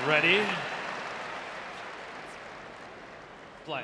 Ready? Play.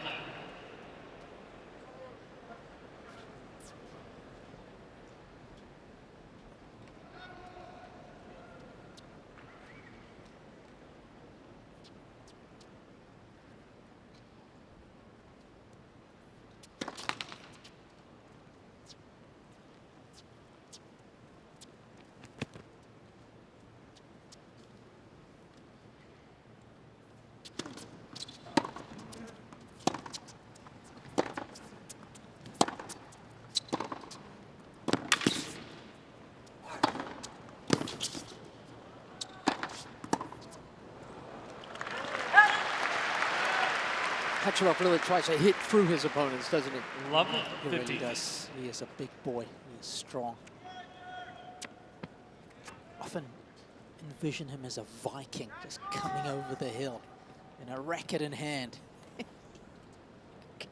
Khachanov really tries to hit through his opponents, doesn't he? Love He 50. really does. He is a big boy. He is strong. Often envision him as a Viking, just coming over the hill in a racket in hand. Okay.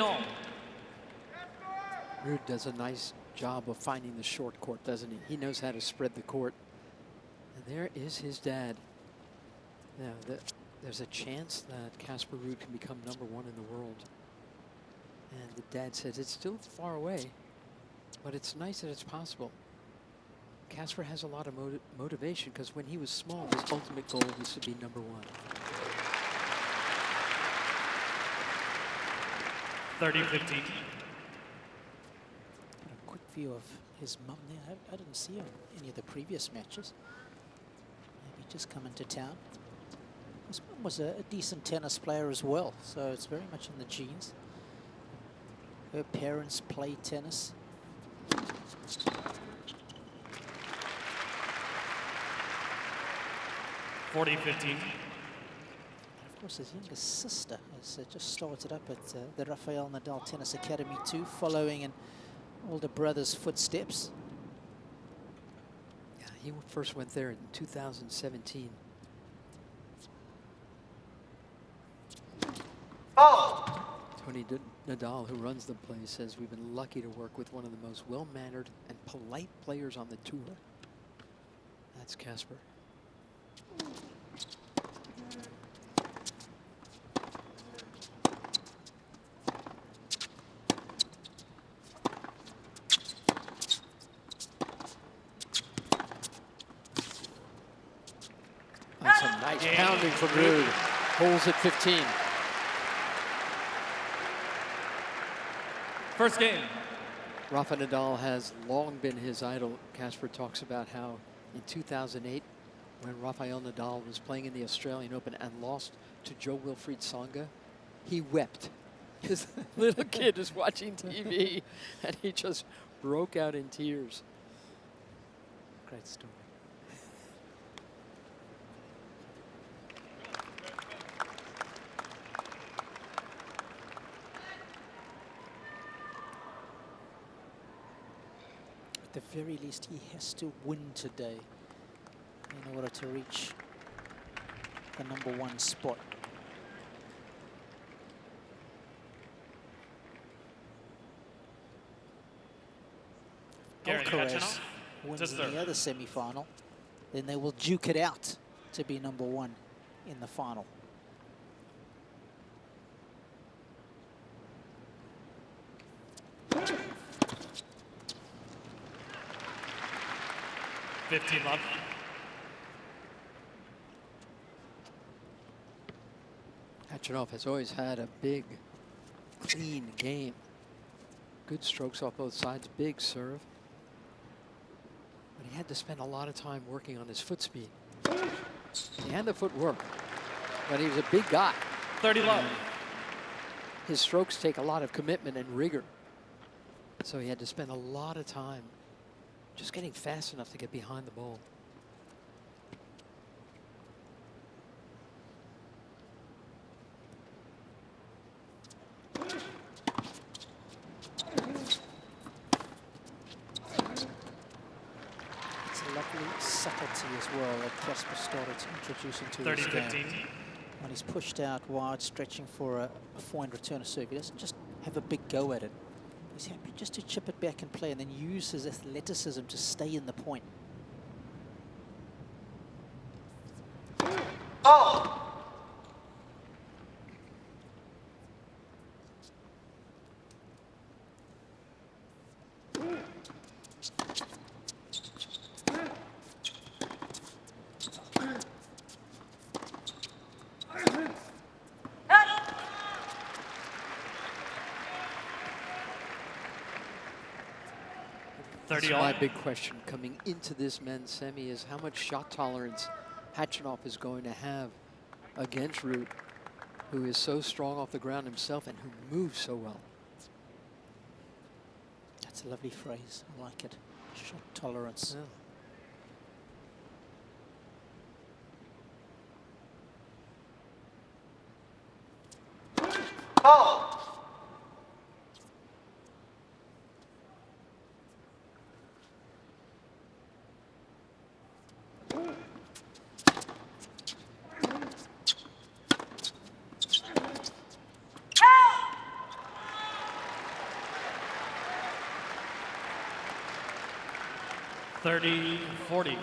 All. Ruud does a nice job of finding the short court, doesn't he? He knows how to spread the court. And there is his dad. Now, there's a chance that Casper Ruud can become #1 in the world. And the dad says it's still far away, but it's nice that it's possible. Casper has a lot of motivation because when he was small, his ultimate goal was to be #1. '30-15. Got a quick view of his mum there. I didn't see him in any of the previous matches. Maybe just come into town. His mum was a decent tennis player as well, so it's very much in the genes. Her parents played tennis. 40-15. Of course, his younger sister has just started up at the Rafael Nadal Tennis Academy too, following in older brother's footsteps. Yeah, he first went there in 2017. Tony Nadal, who runs the place, says we've been lucky to work with one of the most well-mannered and polite players on the tour. That's Casper. That's a nice pounding from Ruud. Holds at 15. First game. Rafa Nadal has long been his idol. Casper talks about how in 2008, when Rafael Nadal was playing in the Australian Open and lost to Joe-Wilfried Tsonga, he wept. His little kid is watching TV, and he just broke out in tears. Great story. At the very least, he has to win today in order to reach the #1 spot. Alcaraz wins in the other semi-final, then they will duke it out to be #1 in the final. Love. Khachanov has always had a big, clean game. Good strokes off both sides, big serve. But he had to spend a lot of time working on his foot speed. He had the footwork, but he was a big guy. 30 love. His strokes take a lot of commitment and rigor. So he had to spend a lot of time just getting fast enough to get behind the ball. It's a lovely subtlety as well that Casper started to introduce into his 30-15. game. When he's pushed out wide, stretching for a forehand return serve, he doesn't just have a big go at it. He's happy just to chip it back and play and then use his athleticism to stay in the point. That's my big question coming into this men's semi is how much shot tolerance Khachanov is going to have against Ruud, who is so strong off the ground himself and who moves so well. That's a lovely phrase. I like it. Shot tolerance. Yeah. Thirty, 40.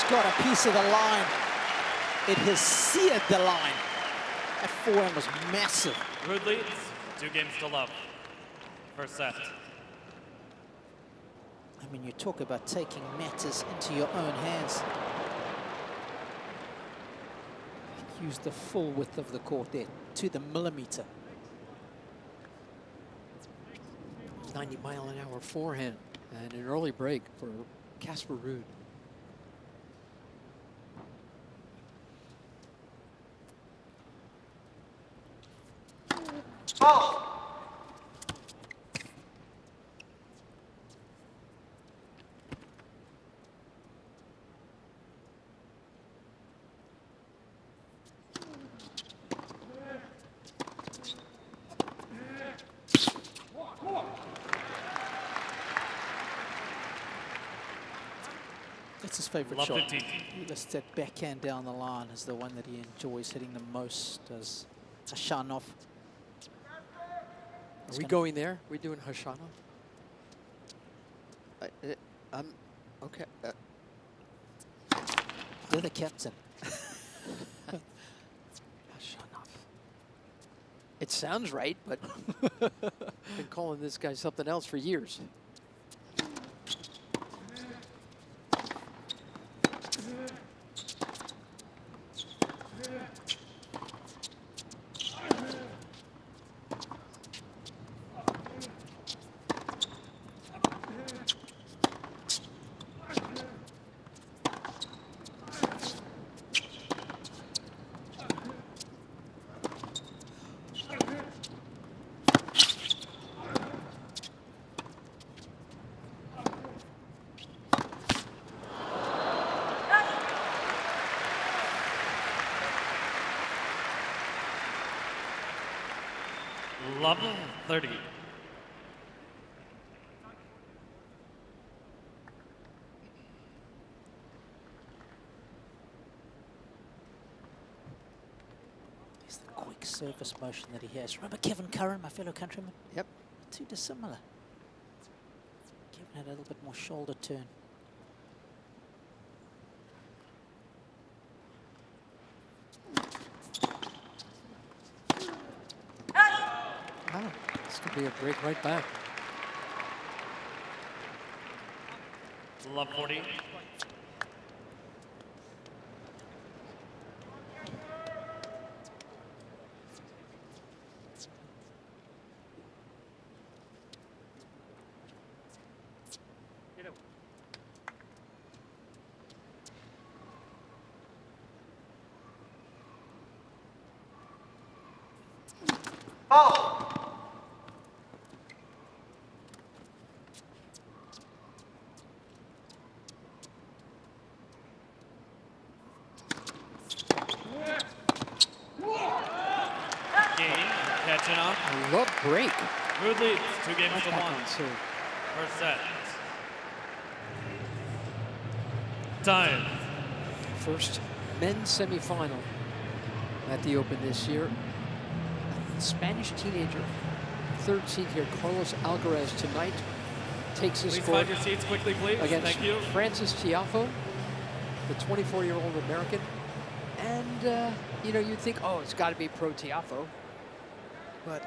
Got a piece of the line. It has seared the line. That forehand was massive. Ruud leads 2 games to love. First set. I mean, you talk about taking matters into your own hands. Use the full width of the court there, to the millimeter. 90-mile-an-hour forehand and an early break for Casper Ruud. That's his favorite Love shot. 15. He lists that backhand down the line as the one that he enjoys hitting the most, as Khachanov. Are we going there? We doing Khachanov? I'm okay. You're the captain. Khachanov. It sounds right, but I've been calling this guy something else for years. Level 30. It's the quick surface motion that he has. Remember Kevin Curran, my fellow countryman? Yep. Not too dissimilar. Kevin had a little bit more shoulder turn. Could be a break right back. Love 40. Khachanov. I love break. Ruud leads 2 games Right to back 1. on serve. First set. Time. First men's semifinal at the Open this year. A Spanish teenager, third seed here, Carlos Alcaraz tonight takes his Please court find your seats quickly, please. against Thank you. Francis Tiafoe, the 24-year-old American. And, you know, you'd think, oh, it's got to be pro Tiafoe. But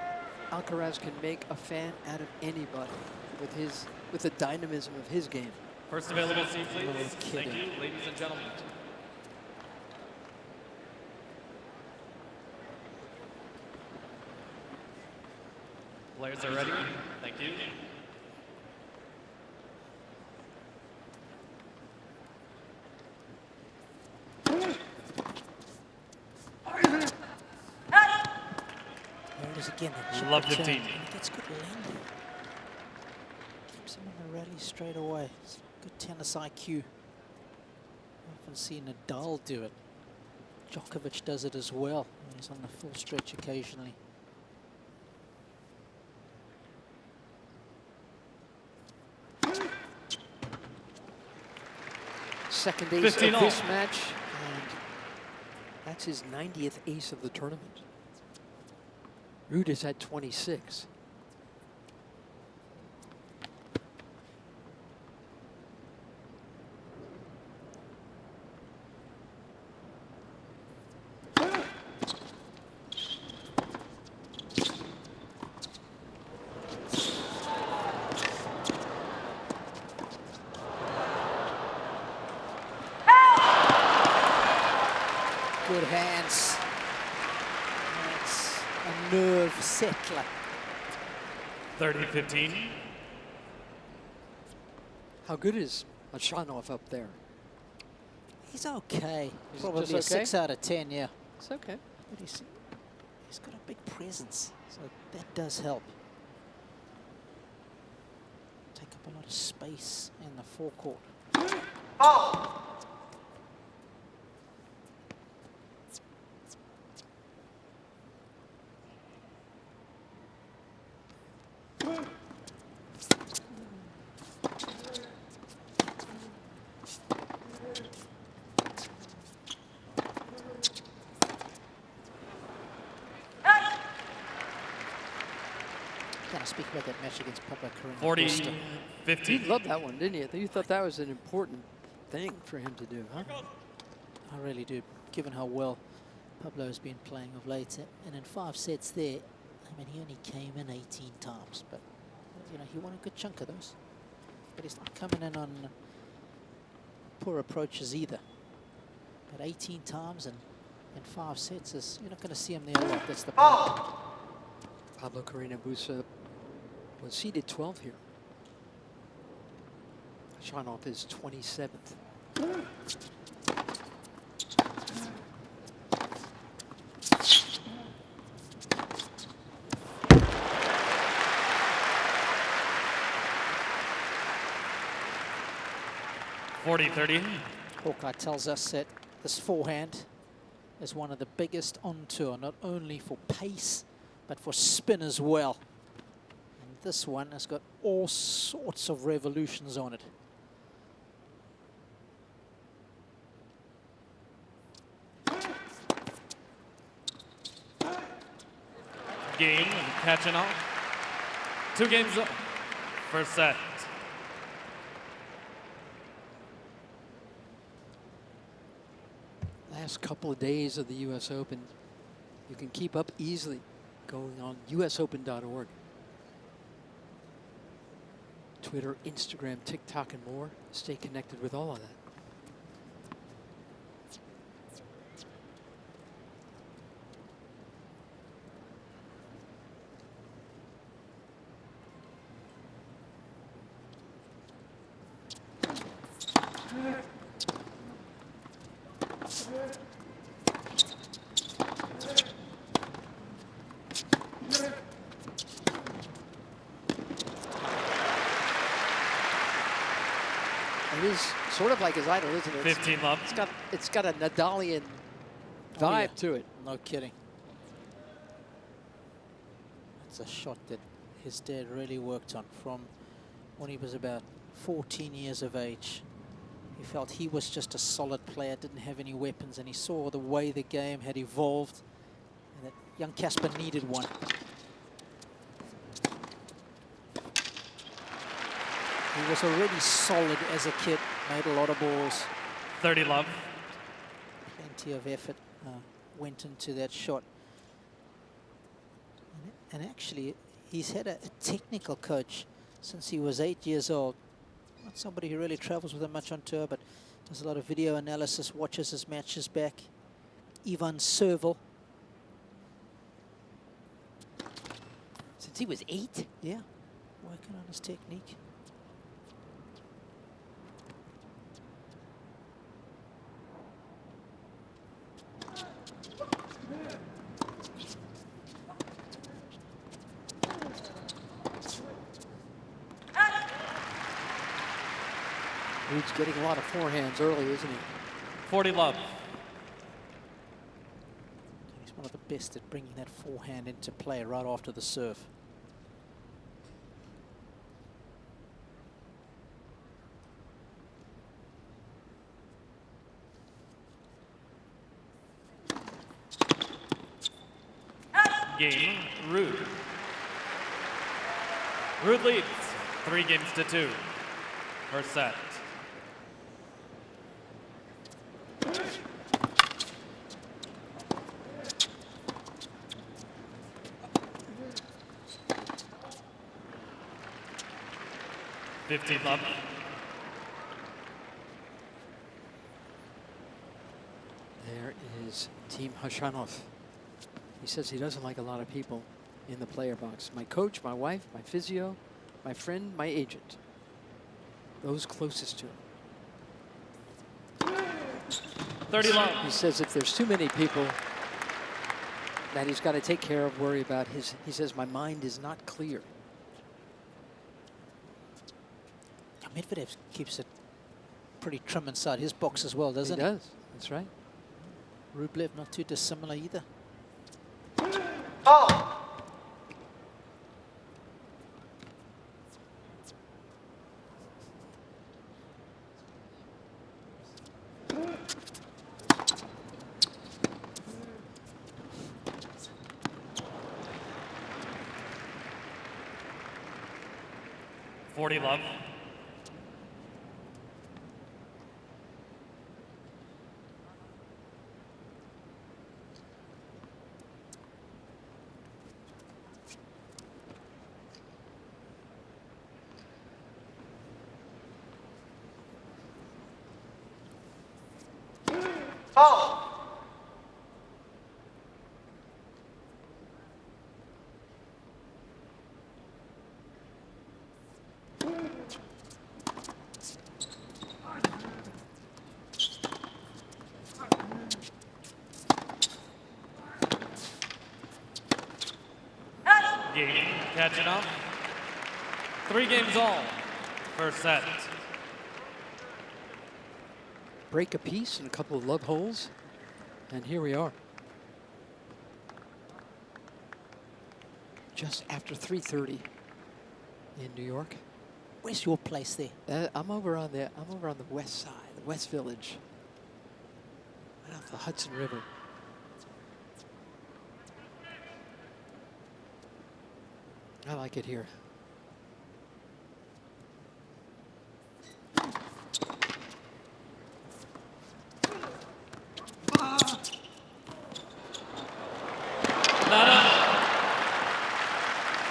Alcaraz can make a fan out of anybody with the dynamism of his game. First available seat, please. No Thank kidding. you, ladies and gentlemen. Players are ready. Thank you. There it is again. that chip Love return. 15. He gets good landing. Keeps him in the rally straight away. It's good tennis IQ. Often seen Nadal do it. Djokovic does it as well. He's on the full stretch occasionally. Second ace 15 of all. this match, and that's his 90th ace of the tournament. Ruud is at 26. Good hands. That's a nerve settler. 30-15. How good is Khachanov up there? He's okay. He's Probably just a okay? 6 out of 10, yeah. It's okay. But he's got a big presence, so that does help. Take up a lot of space in the forecourt. Can I speak about that match against Pablo Carreño? 40-50. You loved that one, didn't you? You thought that was an important thing for him to do, huh? I really do, given how well Pablo has been playing of late. And in 5 sets there, I mean, he only came in 18 times, but, you know, he won a good chunk of those. But he's not coming in on poor approaches either. But 18 times and in 5 sets, you're not going to see him there a lot. That's the problem. Pablo Carreño Busta was seeded 12 here. Khachanov is 27th. Hawkeye tells us that this forehand is one of the biggest on tour, not only for pace, but for spin as well. And this one has got all sorts of revolutions on it. Game, Khachanov. 2 games up. First set. Last couple of days of the US Open, you can keep up easily going on usopen.org. Twitter, Instagram, TikTok, and more. Stay connected with all of that. It is sort of like his idol, isn't it? 15 love. It's got a Nadalian vibe to it. No kidding. It's a shot that his dad really worked on from when he was about 14 years of age. He felt he was just a solid player, didn't have any weapons, and he saw the way the game had evolved, and that young Casper needed one. He was already solid as a kid, made a lot of balls. 30 love. Plenty of effort went into that shot. And actually, he's had a technical coach since he was 8 years old. Not somebody who really travels with him much on tour, but does a lot of video analysis, watches his matches back. Ivan Serval. Since he was 8? Yeah, working on his technique. Ruud's getting a lot of forehands early, isn't he? 40 love. He's one of the best at bringing that forehand into play right after the serve. Game, Ruud. Ruud leads 3-2. First set. Love. There is Team Khachanov. He says he doesn't like a lot of people in the player box. My coach, my wife, my physio, my friend, my agent. Those closest to him. 30 love. He says if there's too many people that he's got to take care of, worry about, he says, my mind is not clear. Medvedev keeps it pretty trim inside his box as well, doesn't he? He does. That's right. Rublev not too dissimilar either. Oh. Love. Oh. Game, Khachanov. 3-all. First set. Break a piece and a couple of love holes. And here we are. Just after 3:30 in New York. Where's your place there? I'm over on the west side, the West Village. Right off the Hudson River. I like it here.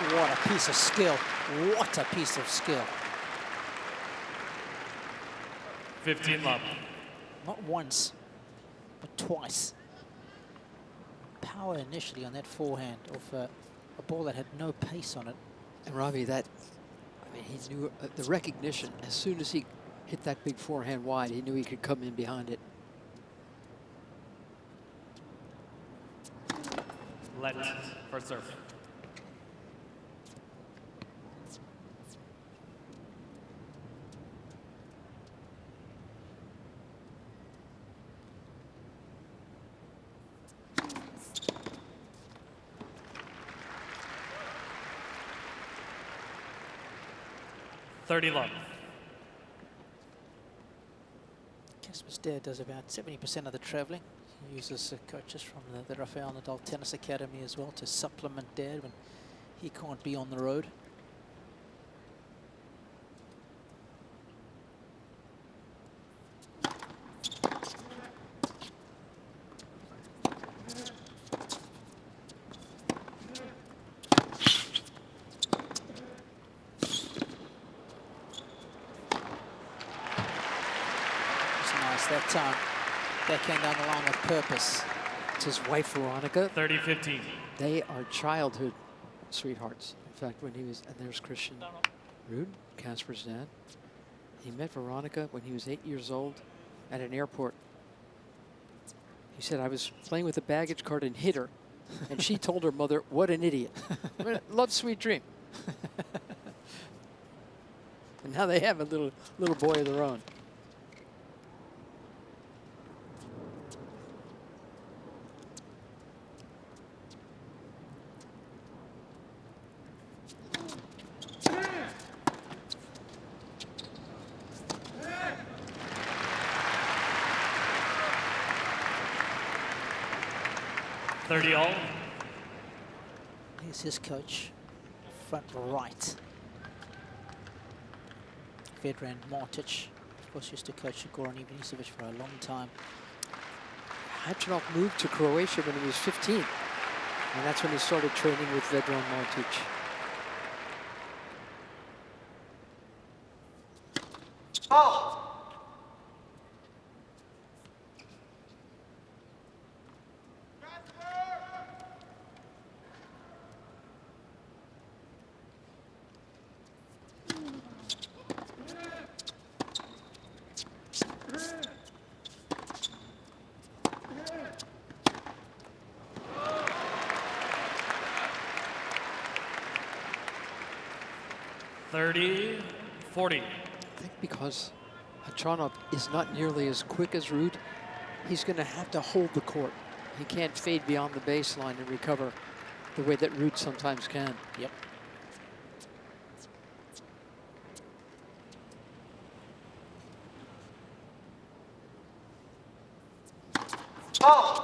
What a piece of skill. What a piece of skill. 15 love. Not once, but twice. Power initially on that forehand of a ball that had no pace on it. And Ravi, that, I mean, he knew the recognition. As soon as he hit that big forehand wide, he knew he could come in behind it. Let for serve. $30 love. Casper's dad does about 70% of the traveling. He uses coaches from the Rafael Nadal Tennis Academy as well to supplement dad when he can't be on the road. That time, that came down the line with purpose. It's his wife, Veronica. 30-15. They are childhood sweethearts. In fact, when he was, and there's Christian Ruud, Casper's dad. He met Veronica when he was 8 years old at an airport. He said, I was playing with a baggage cart and hit her. And she told her mother, what an idiot. Love, sweet dream. And now they have a little boy of their own. $30 all. Here's his coach, front right. Vedran Martic, of course, used to coach Goran Ivanisevic for a long time. Khachanov moved to Croatia when he was 15. And that's when he started training with Vedran Martic. Oh! $30-40. I think because Khachanov is not nearly as quick as Ruud, he's going to have to hold the court. He can't fade beyond the baseline and recover the way that Ruud sometimes can. Yep. Oh!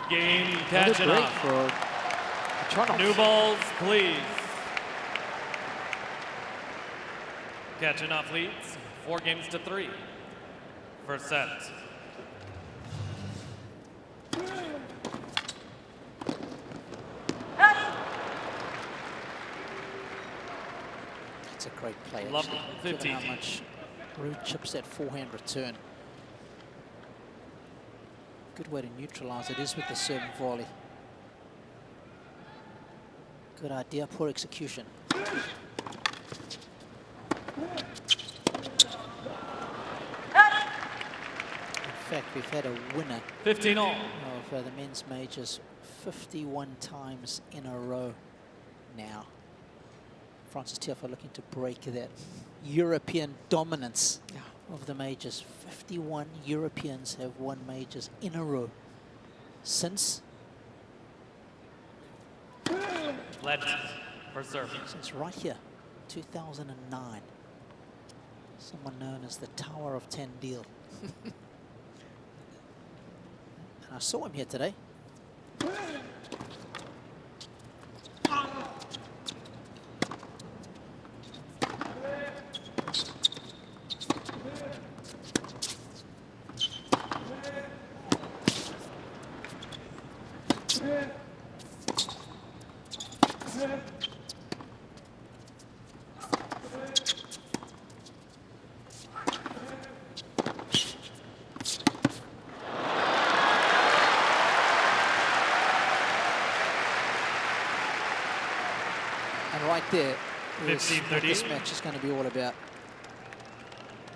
Game Another catching break up. for Khachanov. New balls, please. Khachanov leads 4-3. First set. It's a great play, Love actually, 15. given how much Ruud chips that forehand return. Good way to neutralize it is with the serve and volley. Good idea, poor execution. In fact, we've had a winner 15 all. of the men's majors 51 times in a row now. Francis Tiafoe looking to break that European dominance of the majors. 51 Europeans have won majors in a row since Let for serve. since right here, 2009. Someone known as the Tower of Tandil. And I saw him here today. And right there is 15-13. what this match is going to be all about.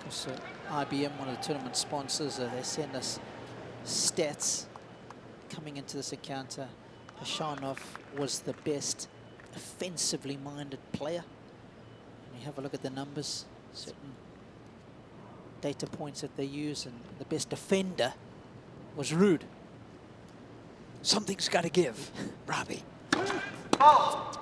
Also, IBM, one of the tournament sponsors, they send us stats coming into this encounter. Khachanov was the best offensively minded player. When you have a look at the numbers, certain data points that they use, and the best defender was Ruud. Something's got to give, Robbie. Fault.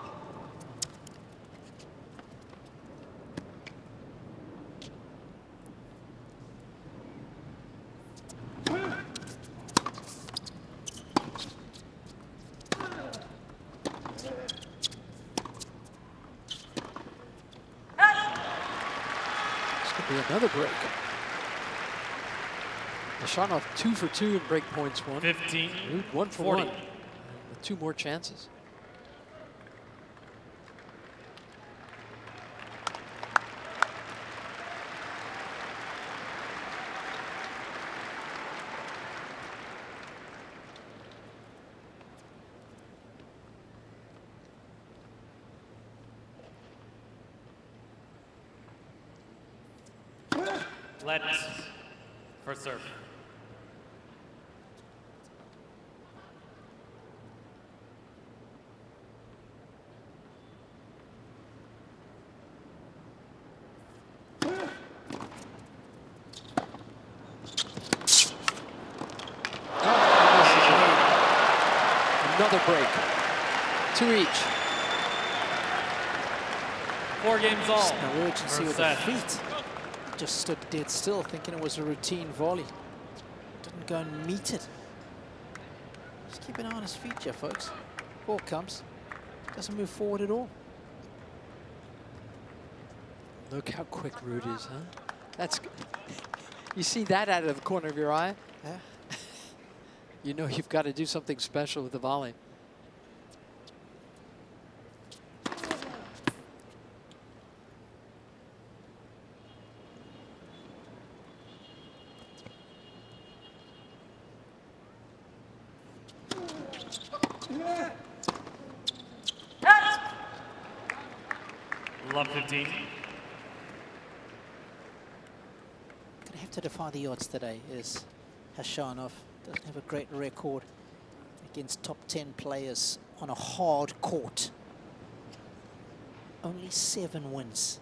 This could be another break. Khachanov 2 for 2 in break points won. 15. Ruud 1 for 40. 1 with 2 more chances. Let for serve. Another break. 2 each. 4 games all. Just no urgency with the First set. feet. Just stood dead still, thinking it was a routine volley. Didn't go and meet it. Just keep an eye on his feet here, folks. Ball comes. Doesn't move forward at all. Look how quick Ruud is, huh? That's you see that out of the corner of your eye? Yeah. You know you've got to do something special with the volley. Love 15. Gonna have to defy the odds today. Is Khachanov doesn't have a great record against top 10 players on a hard court. Only 7 wins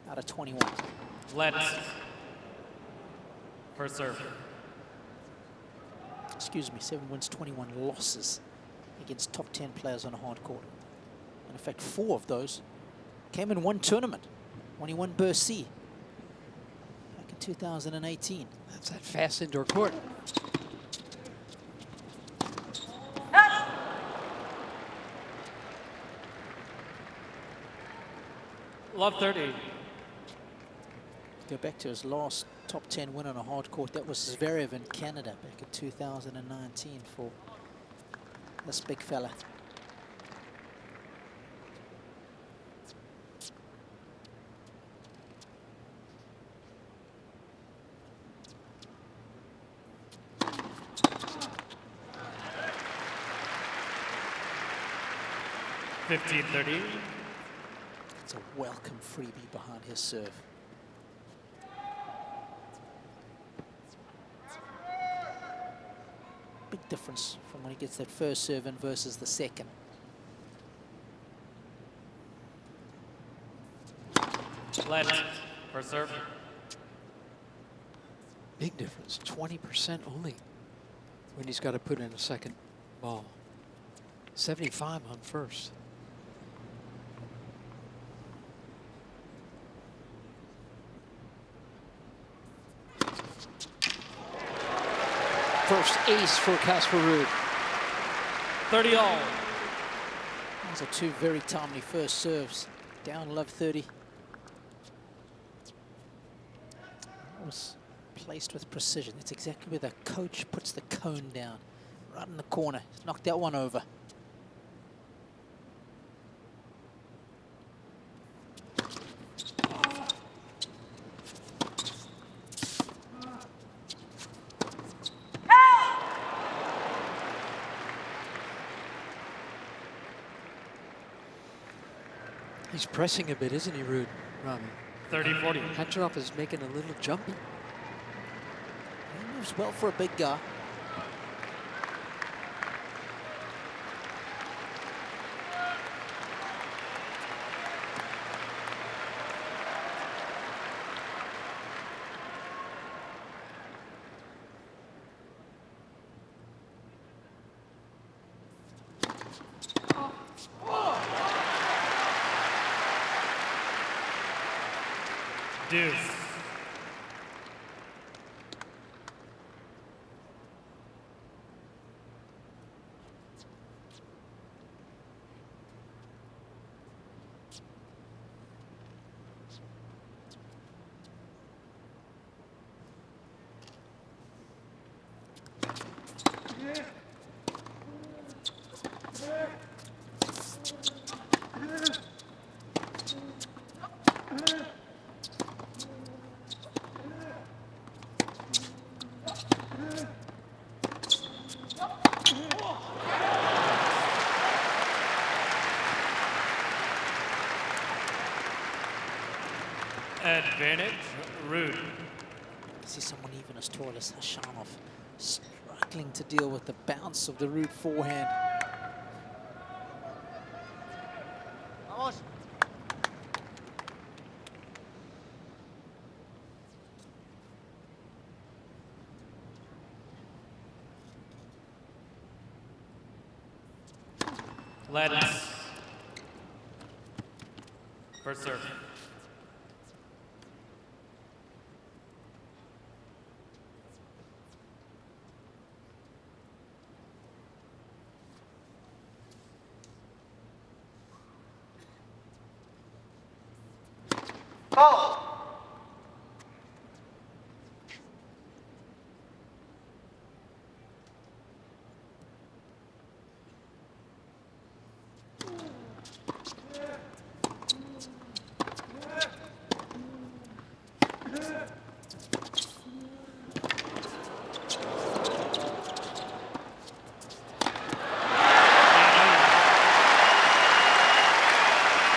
out of 21. Let for serve. Excuse me, 7 wins, 21 losses against top 10 players on a hard court. And in fact, 4 of those came in one tournament when he won Bercy back in 2018. That's that fast indoor court. Love 30. Go back to his last top 10 win on a hard court. That was Zverev in Canada back in 2019 for this big fella. $15-30. It's a welcome freebie behind his serve. Big difference from when he gets that first serve in versus the second. Let for serve. Big difference, 20% only when he's got to put in a second ball. 75 on first. First ace for Casper Ruud. 30 all. Those are 2 very timely first serves. Down love 30. That was placed with precision. That's exactly where the coach puts the cone down. Right in the corner. Knocked that one over. He's pressing a bit, isn't he, Ruud? Robbie. 30-40. Khachanov is making a little jumpy. He moves well for a big guy. Deuce. Advantage, Ruud. I see someone even as tall as Khachanov struggling to deal with the bounce of the Ruud forehand. Vamos. Lattice. First serve. Foul.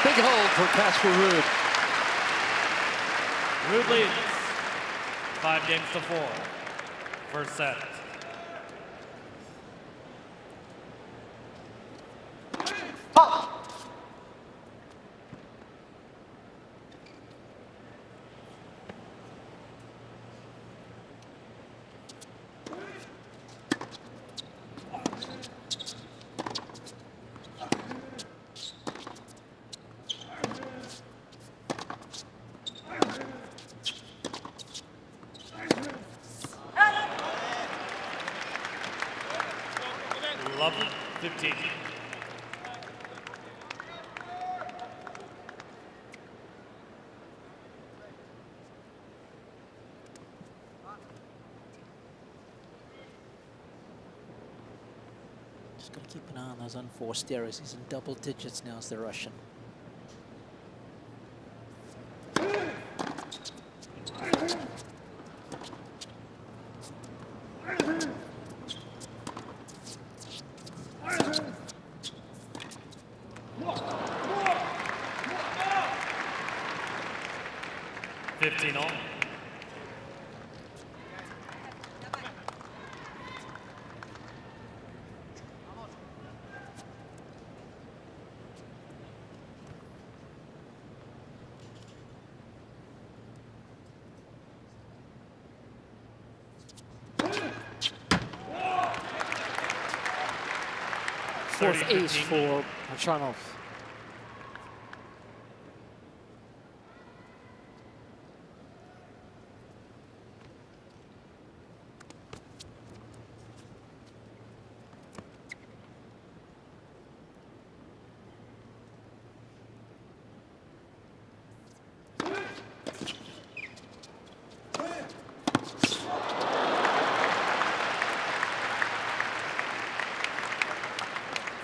Big hold for Casper Ruud. Ruud leads 5-4. First set. Foul. Love 15. Just got to keep an eye on those unforced errors. He's in double digits now as the Russian. All. Fourth ace for Khachanov.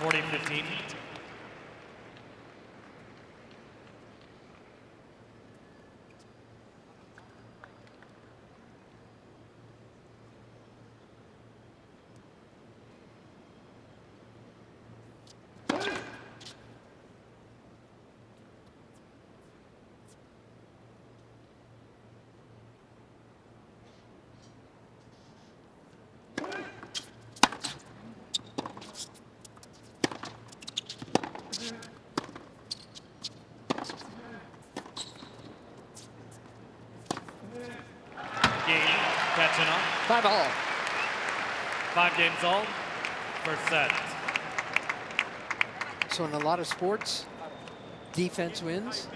$40-15. 5-all. 5 games all. First set. So in a lot of sports, defense wins.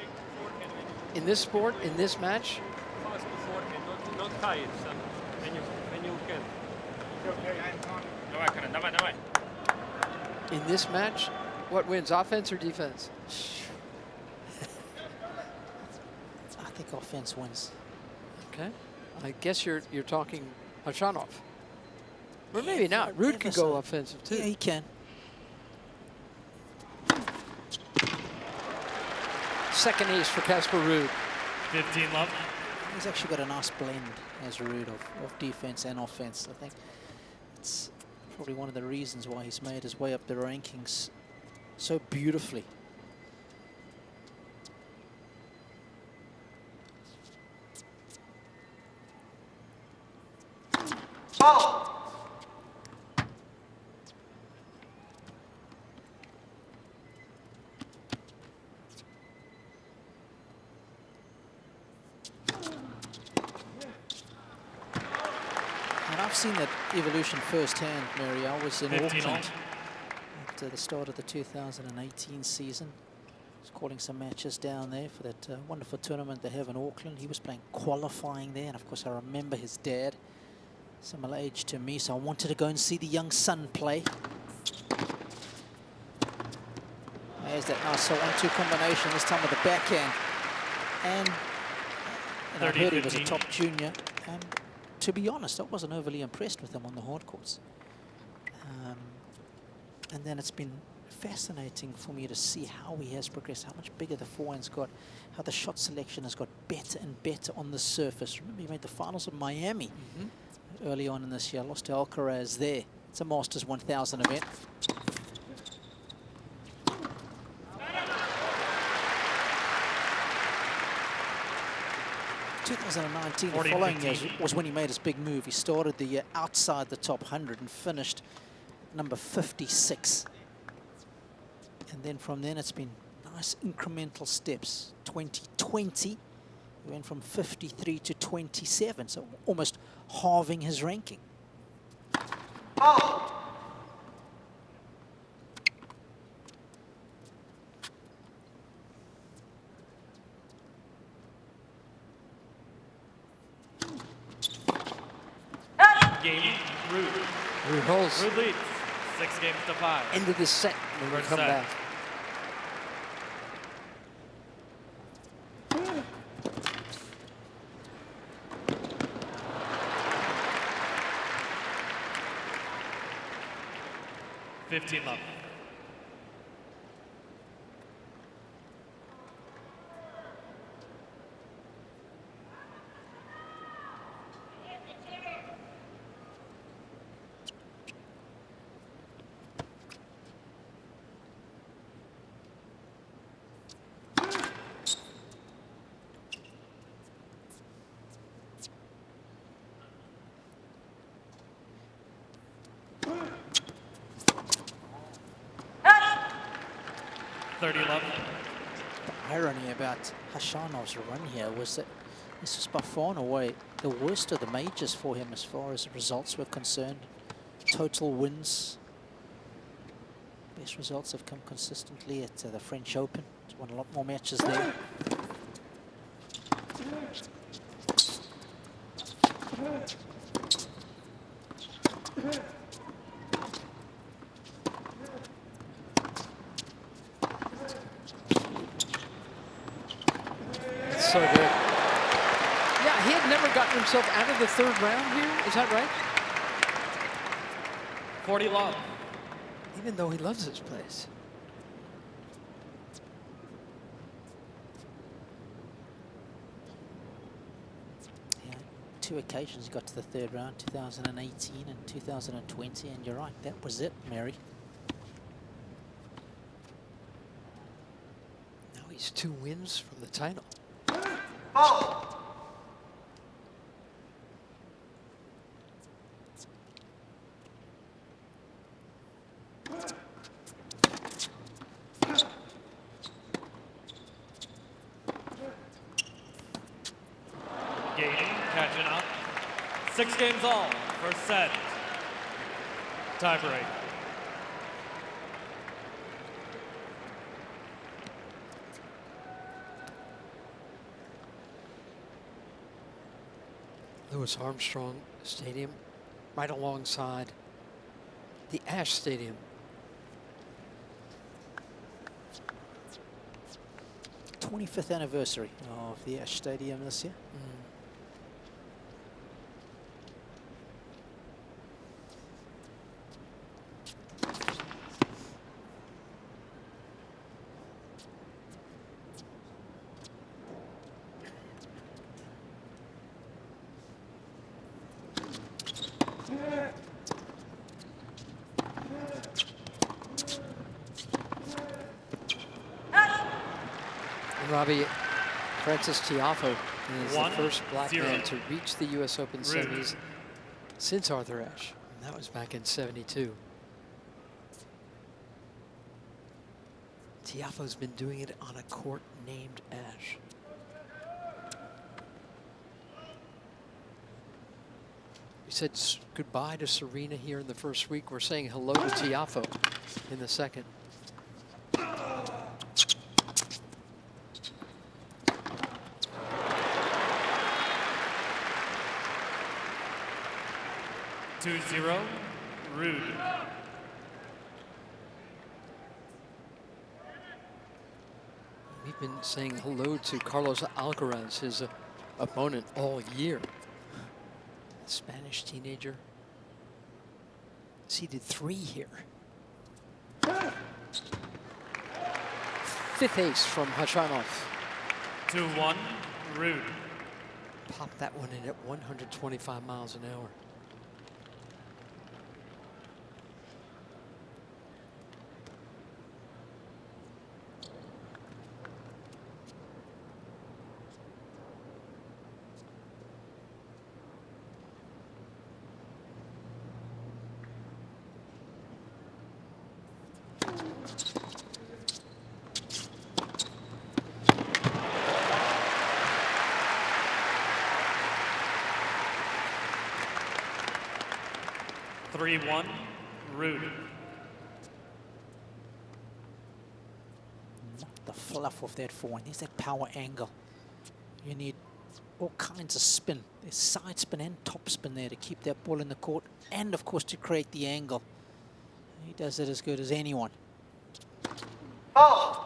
In this sport, in this match, Fast beforehand, not high it, son. When you can. Давай, Карен, давай, давай. in this match, what wins, offense or defense? I think offense wins. Okay. I guess you're talking Khachanov. Or maybe not. Ruud can go offensive too. Yeah, he can. Second ace for Casper Ruud. 15 love. He's actually got a nice blend as Ruud of defense and offense. I think it's probably one of the reasons why he's made his way up the rankings so beautifully. And I've seen that evolution firsthand, Mary. I was in 15 all. Auckland at the start of the 2018 season. I was calling some matches down there for that wonderful tournament they have in Auckland. He was playing qualifying there, and of course I remember his dad, similar age to me, so I wanted to go and see the young son play. There's that nice 1-2 combination, this time with the backhand. And I 30, heard he was a 15. top junior. And to be honest, I wasn't overly impressed with him on the hard courts. And then it's been fascinating for me to see how he has progressed, how much bigger the forehand's got, how the shot selection has got better and better on the surface. Remember, he made the finals of Miami early on in this year, lost to Alcaraz there. It's a Masters 1000 event. In 2019, the 40, following year 15. was when he made his big move. He started the year outside the top 100 and finished number 56. And then from then it's been nice incremental steps. 2020, he went from 53 to 27, so almost halving his ranking. Game, Ruud. Ruud holds. Ruud leads. 6 games to 5. End of the set when we First come set. back. $15 love. $30 love. The irony about Khachanov's run here was that this was by far and away the worst of the majors for him as far as results were concerned. Total wins. Best results have come consistently at the French Open. He's won a lot more matches there. It's so good. Yeah, he had never gotten himself out of the third round here. Is that right? 40 love. Even though he loves this place. Yeah, 2 occasions he got to the third round, 2018 and 2020, and you're right, that was it, Mary. Now he's 2 wins from the title. Game, Khachanov. 6 games all. First set. Tiebreak. Louis Armstrong Stadium, right alongside the Ash Stadium. The 25th anniversary of the Ash Stadium this year. Robbie, Francis Tiafoe is the 1-0. first black man to reach the US Open semis since Arthur Ashe. And that was back in '72. Tiafoe's been doing it on a court named Ashe. We said goodbye to Serena here in the first week. We're saying hello to Tiafoe in the second. Two-zero, Ruud. We've been saying hello to Carlos Alcaraz, his opponent, all year. Spanish teenager. Seeded 3 here. 5th ace from Khachanov. 2-1, Ruud. Popped that one in at 125 miles an hour. Three-one, Ruud. Not the fluff of that forehand. There's that power angle. You need all kinds of spin. There's side spin and top spin there to keep that ball in the court, and of course to create the angle. He does it as good as anyone. Oh!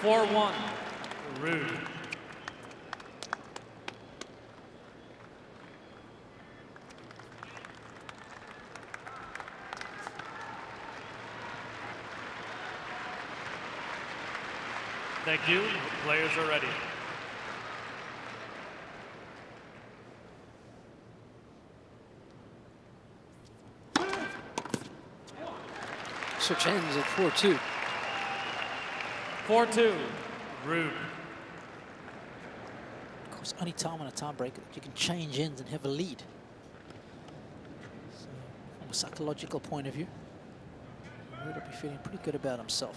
Four-one, Ruud. Thank you. Players are ready. Switch ends at 4-2. 4-2, Ruud. Of course, only time on a tiebreaker that you can change ends and have a lead. So, from a psychological point of view, Ruud will be feeling pretty good about himself.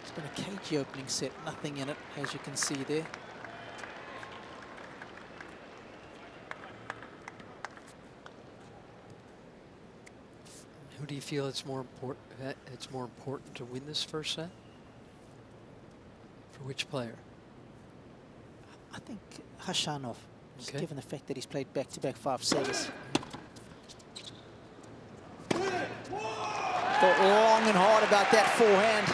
It's been a cagey opening set, nothing in it, as you can see there. Who do you feel it's more important to win this first set? For which player? I think Khachanov, just Okay. given the fact that he's played back-to-back 5-setters. Thought long and hard about that forehand.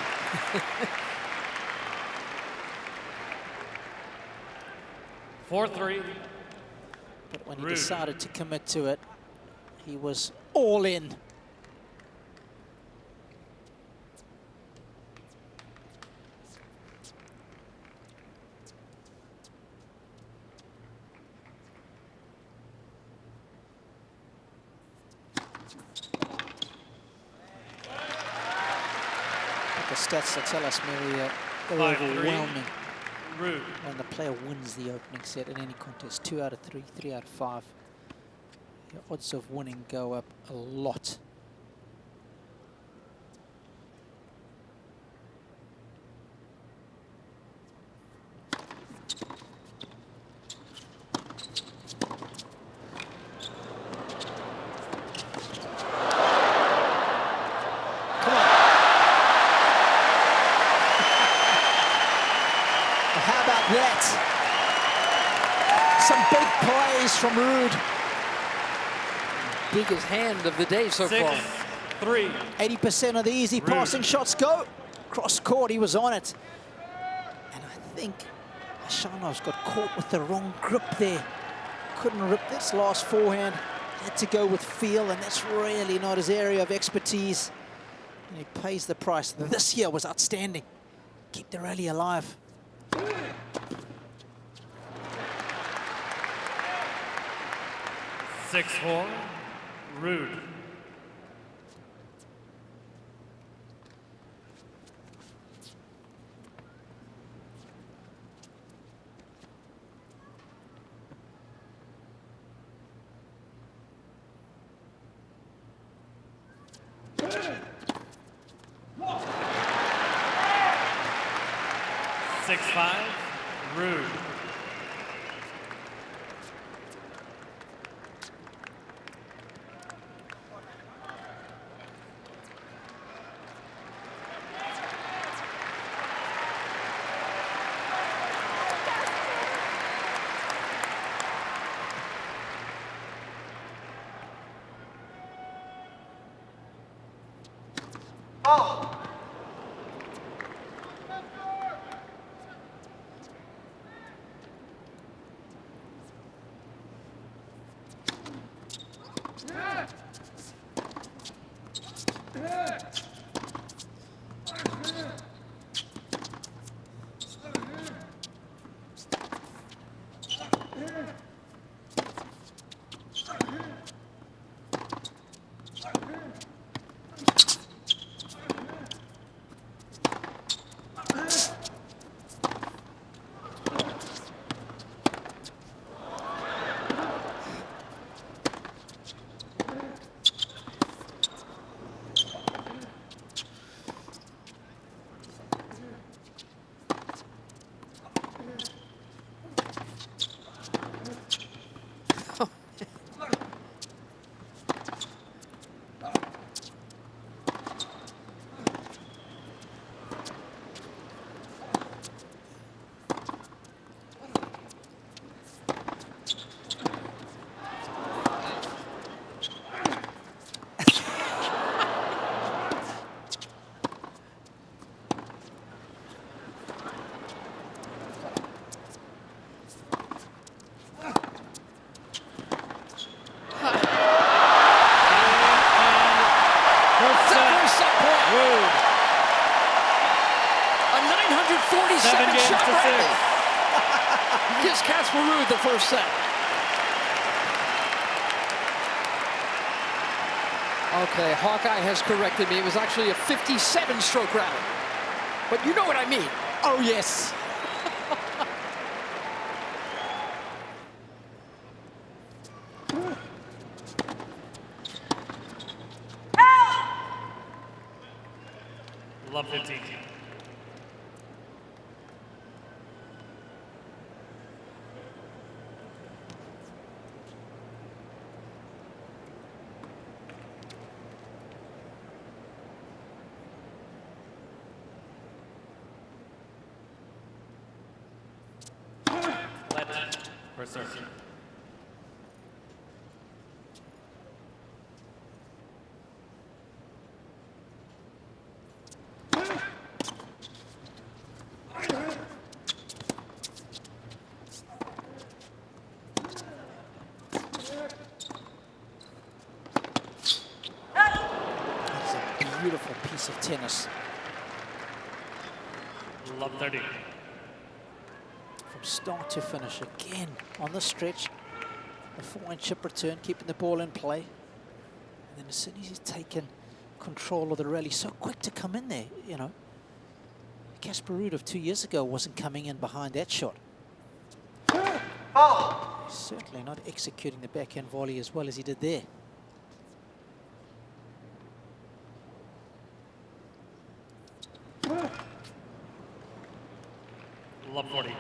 4-3, But when he Ruud. decided to commit to it, he was all in. stats that tell us, Mary, they're 5-3. overwhelming Ruud. when the player wins the opening set in any contest. 2 out of 3, 3 out of 5. Your odds of winning go up a lot. Some big plays from Ruud. Biggest hand of the day so far. 6-3. 80% of the easy Ruud. passing shots go. Cross court, he was on it. And I think Khachanov's got caught with the wrong grip there. Couldn't rip this last forehand. Had to go with feel, and that's really not his area of expertise. And he pays the price. This year was outstanding. Keep the rally alive. 6-4. Ruud. Ruud. Oh! Gives Casper Ruud the first set. Okay, Hawkeye has corrected me. It was actually a 57-stroke rally. But you know what I mean. Oh, yes. Love 15. For certain. That's a beautiful piece of tennis. Love 30. From start to finish, again on the stretch, a forehand chip return, keeping the ball in play. And then as soon as he's taken control of the rally, so quick to come in there, you know. Casper Ruud of 2 years ago wasn't coming in behind that shot. Foul. He's certainly not executing the backhand volley as well as he did there. Love 40.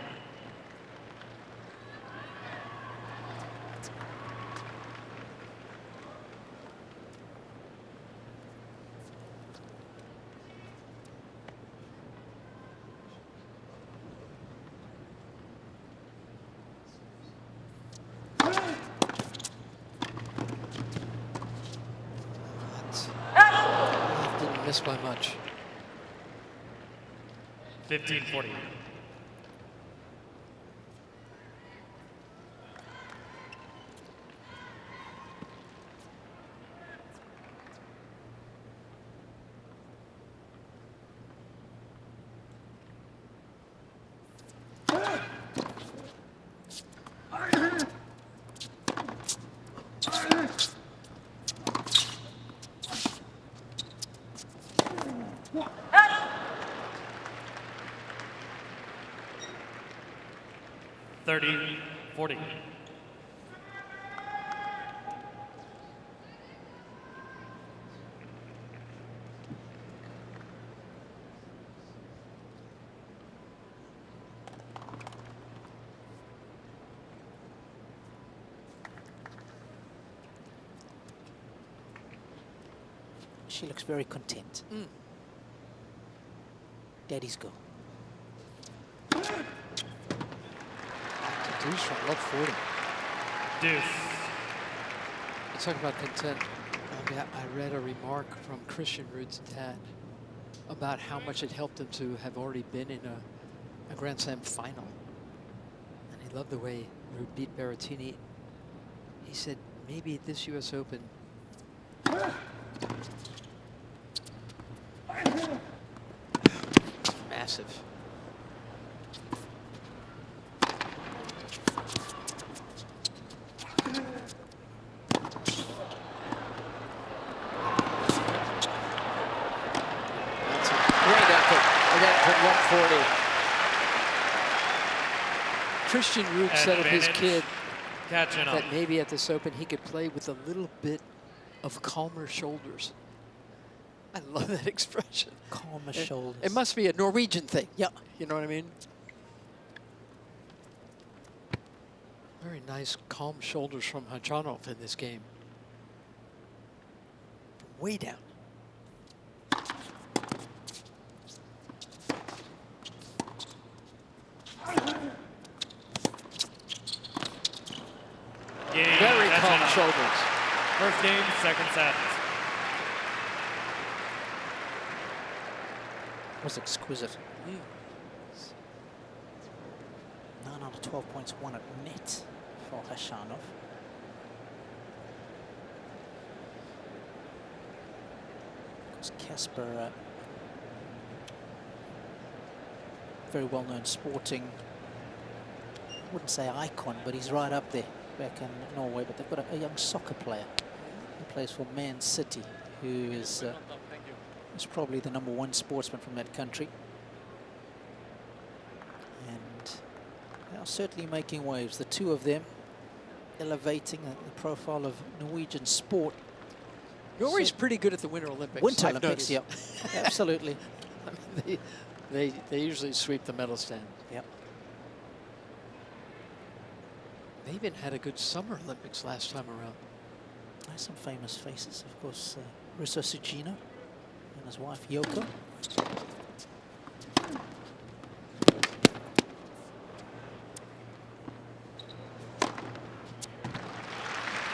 Didn't miss by much. 15-40. $30-40. She looks very content. Daddy's go. Deuce from love 40. Deuce. You talk about content. I read a remark from Christian Ruud's dad about how much it helped him to have already been in a Grand Slam final. And he loved the way Ruud beat Berrettini. He said, maybe at this US Open, massive. That's a great effort. Again, from 140. Christian Ruud said of his kid Khachanov. that maybe at this Open he could play with a little bit of calmer shoulders. I love that expression. Calmer shoulders. It must be a Norwegian thing. Yeah. You know what I mean? Very nice, calm shoulders from Khachanov in this game. From way down. Game, Very calm Khachanov. shoulders. First game, second set. Was exquisite. 9 out of 12 points won at net for Khachanov. Because Casper, very well-known sporting, I wouldn't say icon, but he's right up there back in Norway. But they've got a young soccer player who plays for Man City, who is probably the #1 sportsman from that country. And they are certainly making waves. The two of them elevating the profile of Norwegian sport. Norway's pretty good at the Winter Olympics. Winter I've Olympics, noticed. yep. Absolutely. I mean, they usually sweep the medal stand. Yep. They even had a good Summer Olympics last time around. There's some famous faces, of course. Risto Sugino and his wife Yoko.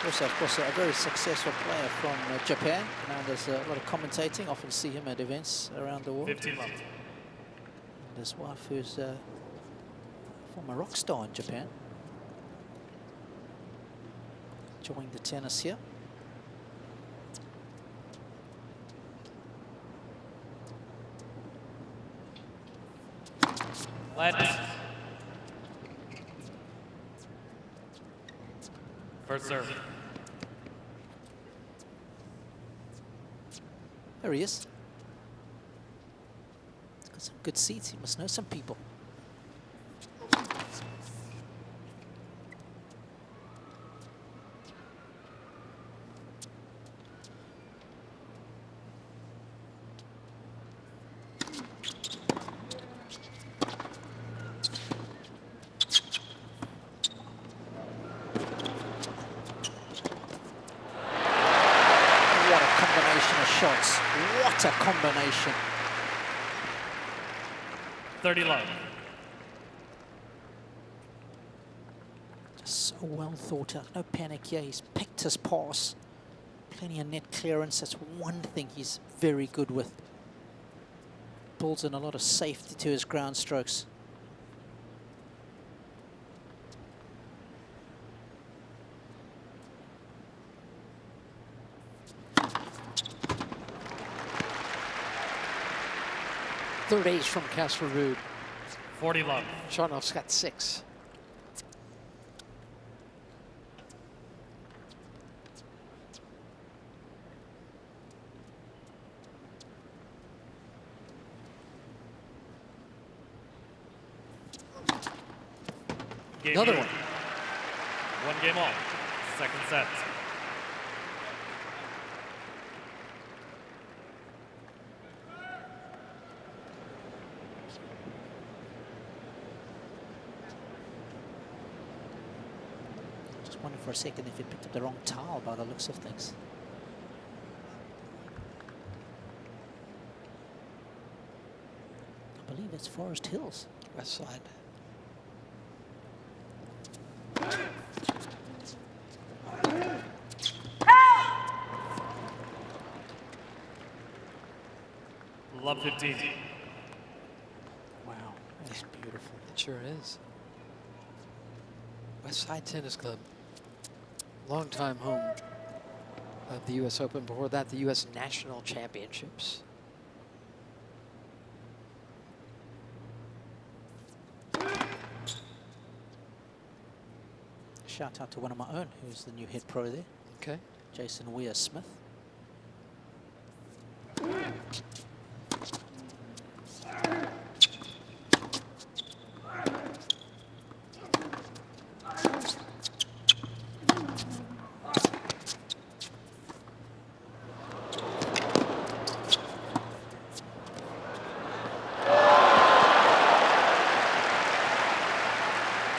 Also, of course, a very successful player from Japan. Now there's a lot of commentating. Often see him at events around the world. 15 love. And his wife, who's a former rock star in Japan, enjoying the tennis here. Let. First serve. There he is. He's got some good seats. He must know some people. Shots. What a combination. 30 love. Just so well thought out. No panic here. He's picked his pass. Plenty of net clearance. That's one thing he's very good with. Builds in a lot of safety to his ground strokes. Third ace from Casper Ruud. 40 love. Khachanov's got 6. Game Another two. one. 1 game all. Second set. Wondered for a second if he picked up the wrong tile by the looks of things. I believe it's Forest Hills. West side. Love 15. Wow, that's beautiful. It sure is. West Side Tennis Club. Longtime home of the U.S. Open. Before that, the U.S. National Championships. Shout out to one of my own, who's the new head pro there, Okay. Jason Weir-Smith.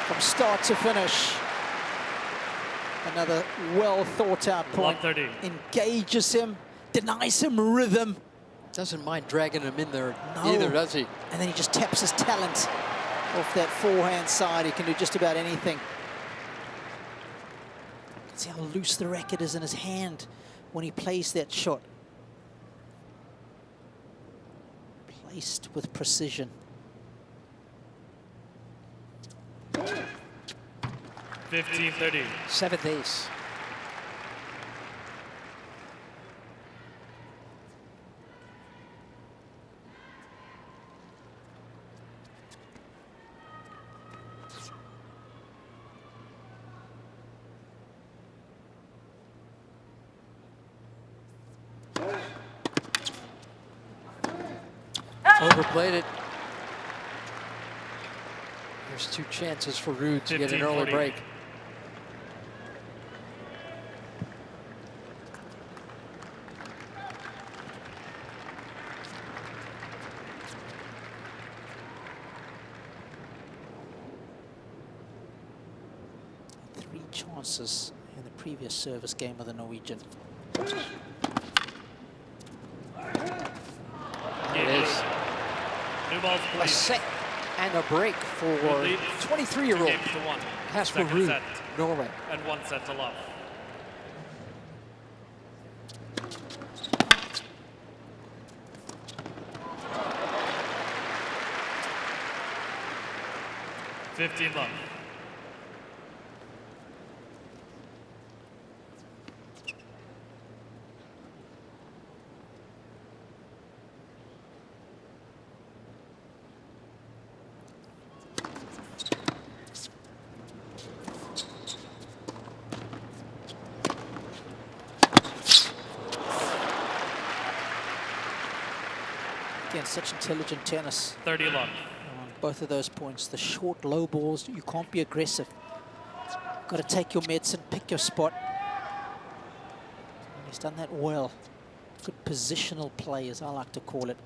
From start to finish, another well thought out point. 130. Engages him, denies him rhythm, Doesn't mind dragging him in there No. either, does he? and then he just taps his talent off that forehand side. He can do just about anything. You can see how loose the racket is in his hand when he plays that shot. Placed with precision. 15-30. 7th ace. Overplayed it. There's 2 chances for Ruud to get an early 15-40. break. Three chances in the previous service game of the Norwegian. It is. New balls, A please. set and a break for Lead. 23-year-old 2 games to 1. Casper Second Ruud, set. Norway. And 1 set to love. $15 love. such intelligent tennis 30 love. on both of those points. The short, low balls, you can't be aggressive. Got to take your medicine, pick your spot. And he's done that well. Good positional play, as I like to call it.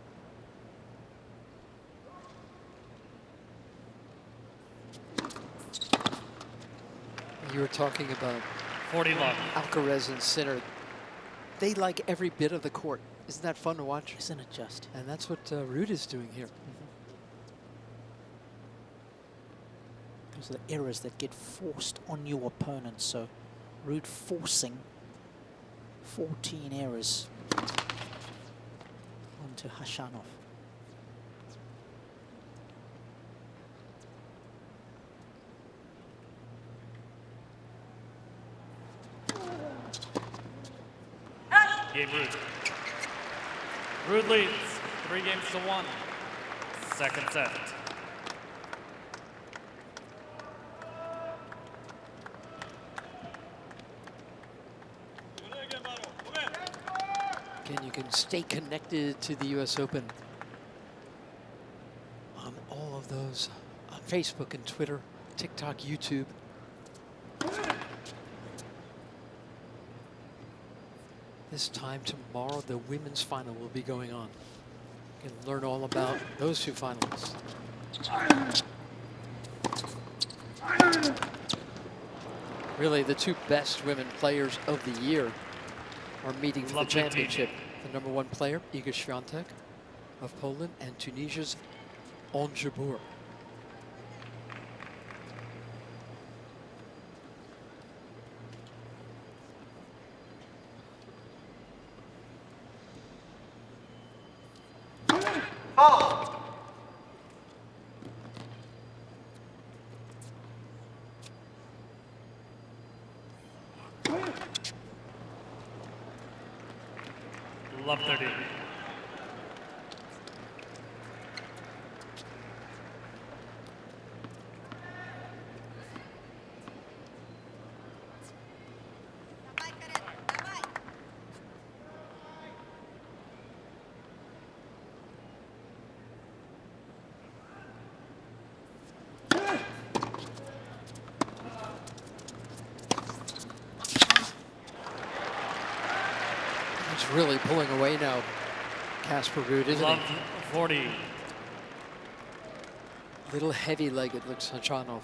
You were talking about 40 love. Alcaraz and Sinner. They like every bit of the court. Isn't that fun to watch? Isn't it just? And that's what Ruud is doing here. Those are the errors that get forced on your opponent. So Ruud forcing 14 errors onto Khachanov. Game Ruud. Ruud leads 3-1. Second set. Again, you can stay connected to the US Open on all of those, on Facebook and Twitter, TikTok, YouTube. This time tomorrow, the women's final will be going on. You can learn all about those two finalists. Really, the two best women players of the year are meeting for the championship. The #1 player, Iga Swiatek of Poland, and Tunisia's Ons Jabeur. Love 30. He's really pulling away now, Casper Ruud, isn't Love he? 40. Little heavy-legged looks Khachanov.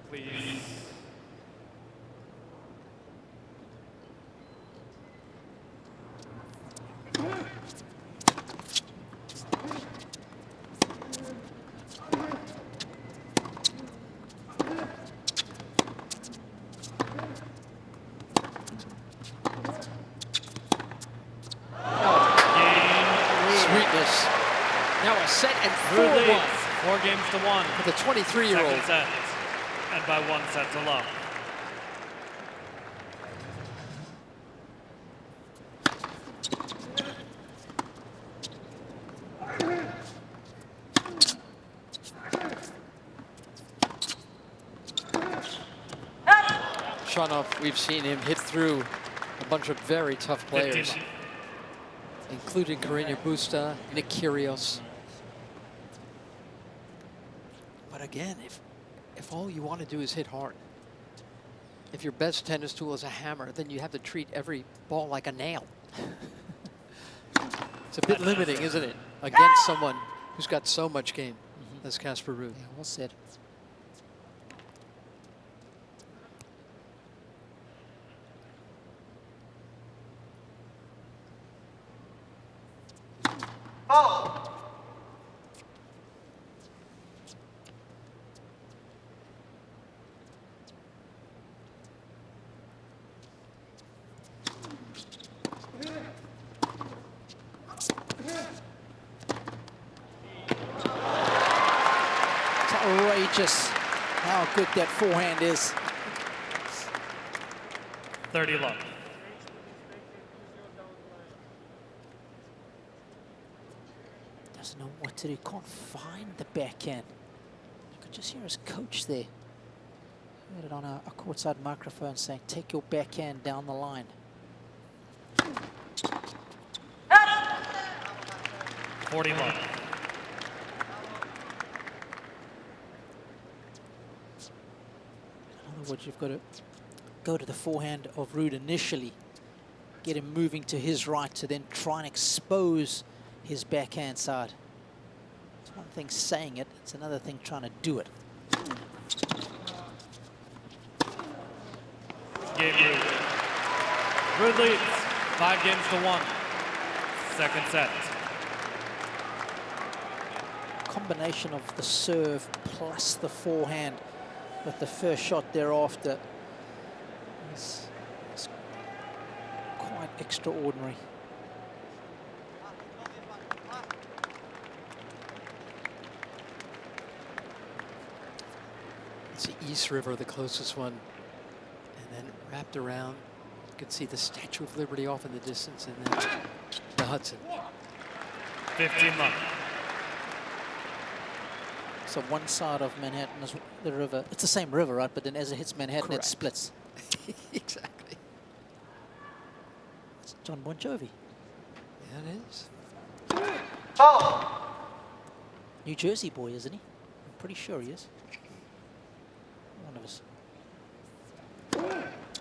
Please. Sweetness. Now a set and Ruud 4-1 leads 4-1 for the 23-year-old. Second set. And by 1 set to love. Khachanov, we've seen him hit through a bunch of very tough players, 15. including Carreño Busta, Nick Kyrgios. But again, if all you want to do is hit hard, if your best tennis tool is a hammer, then you have to treat every ball like a nail. It's a bit limiting, isn't it? Against someone who's got so much game as Casper Ruud. Yeah, well said. Outrageous how good that forehand is. 30 love. Doesn't know what to do. Can't find the backhand. You could just hear his coach there. Heard it on a courtside microphone saying, take your backhand down the line. 41. In other words, you've got to go to the forehand of Ruud initially, get him moving to his right to then try and expose his backhand side. It's one thing saying it, it's another thing trying to do it. Game Ruud. Ruud leads 5-1. Second set. Combination of the serve plus the forehand with the first shot thereafter is quite extraordinary. It's the East River, the closest one. And then wrapped around, you can see the Statue of Liberty off in the distance, and then the Hudson. 15 months. So one side of Manhattan is the river. It's the same river, right? But then as it hits Manhattan, Correct. it splits. Exactly. It's John Bon Jovi. Yeah, it is. New Jersey boy, isn't he? I'm pretty sure he is. One of us.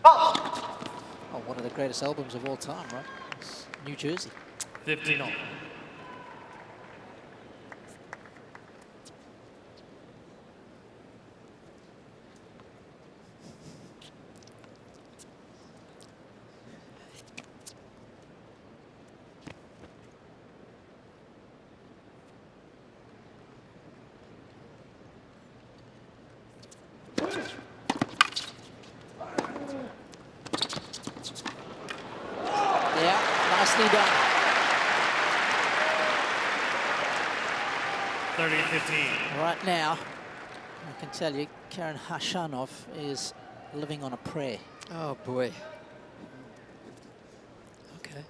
Oh, one of the greatest albums of all time, right? It's New Jersey. 15 all. Yeah, nicely done. 30-15. Right now, I can tell you, Khachanov is living on a prayer. Oh, boy. Okay.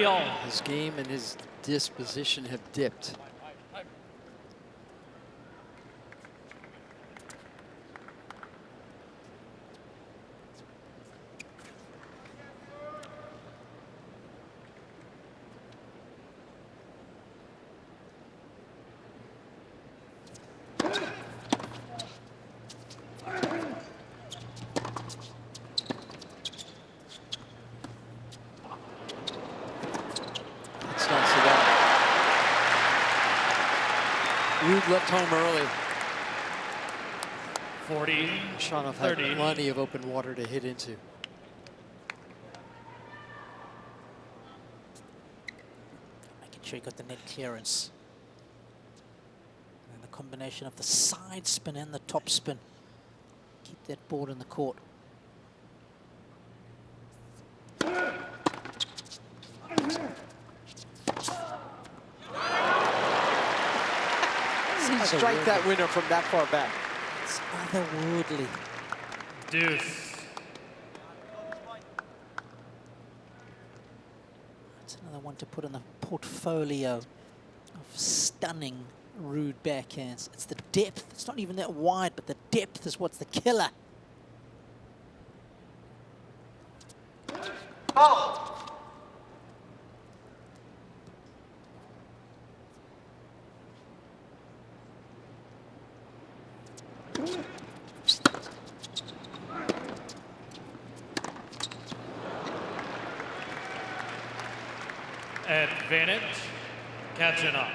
All. His game and his disposition have dipped. Ruud left home early. 40. Khachanov had 30. plenty of open water to hit into. Making sure you got the net clearance. And the combination of the side spin and the top spin. Keep that board in the court. Strike that winner from that far back. It's otherworldly. Deuce. That's another one to put in the portfolio of stunning Ruud backhands. It's the depth. It's not even that wide, but the depth is what's the killer. Advantage. Khachanov.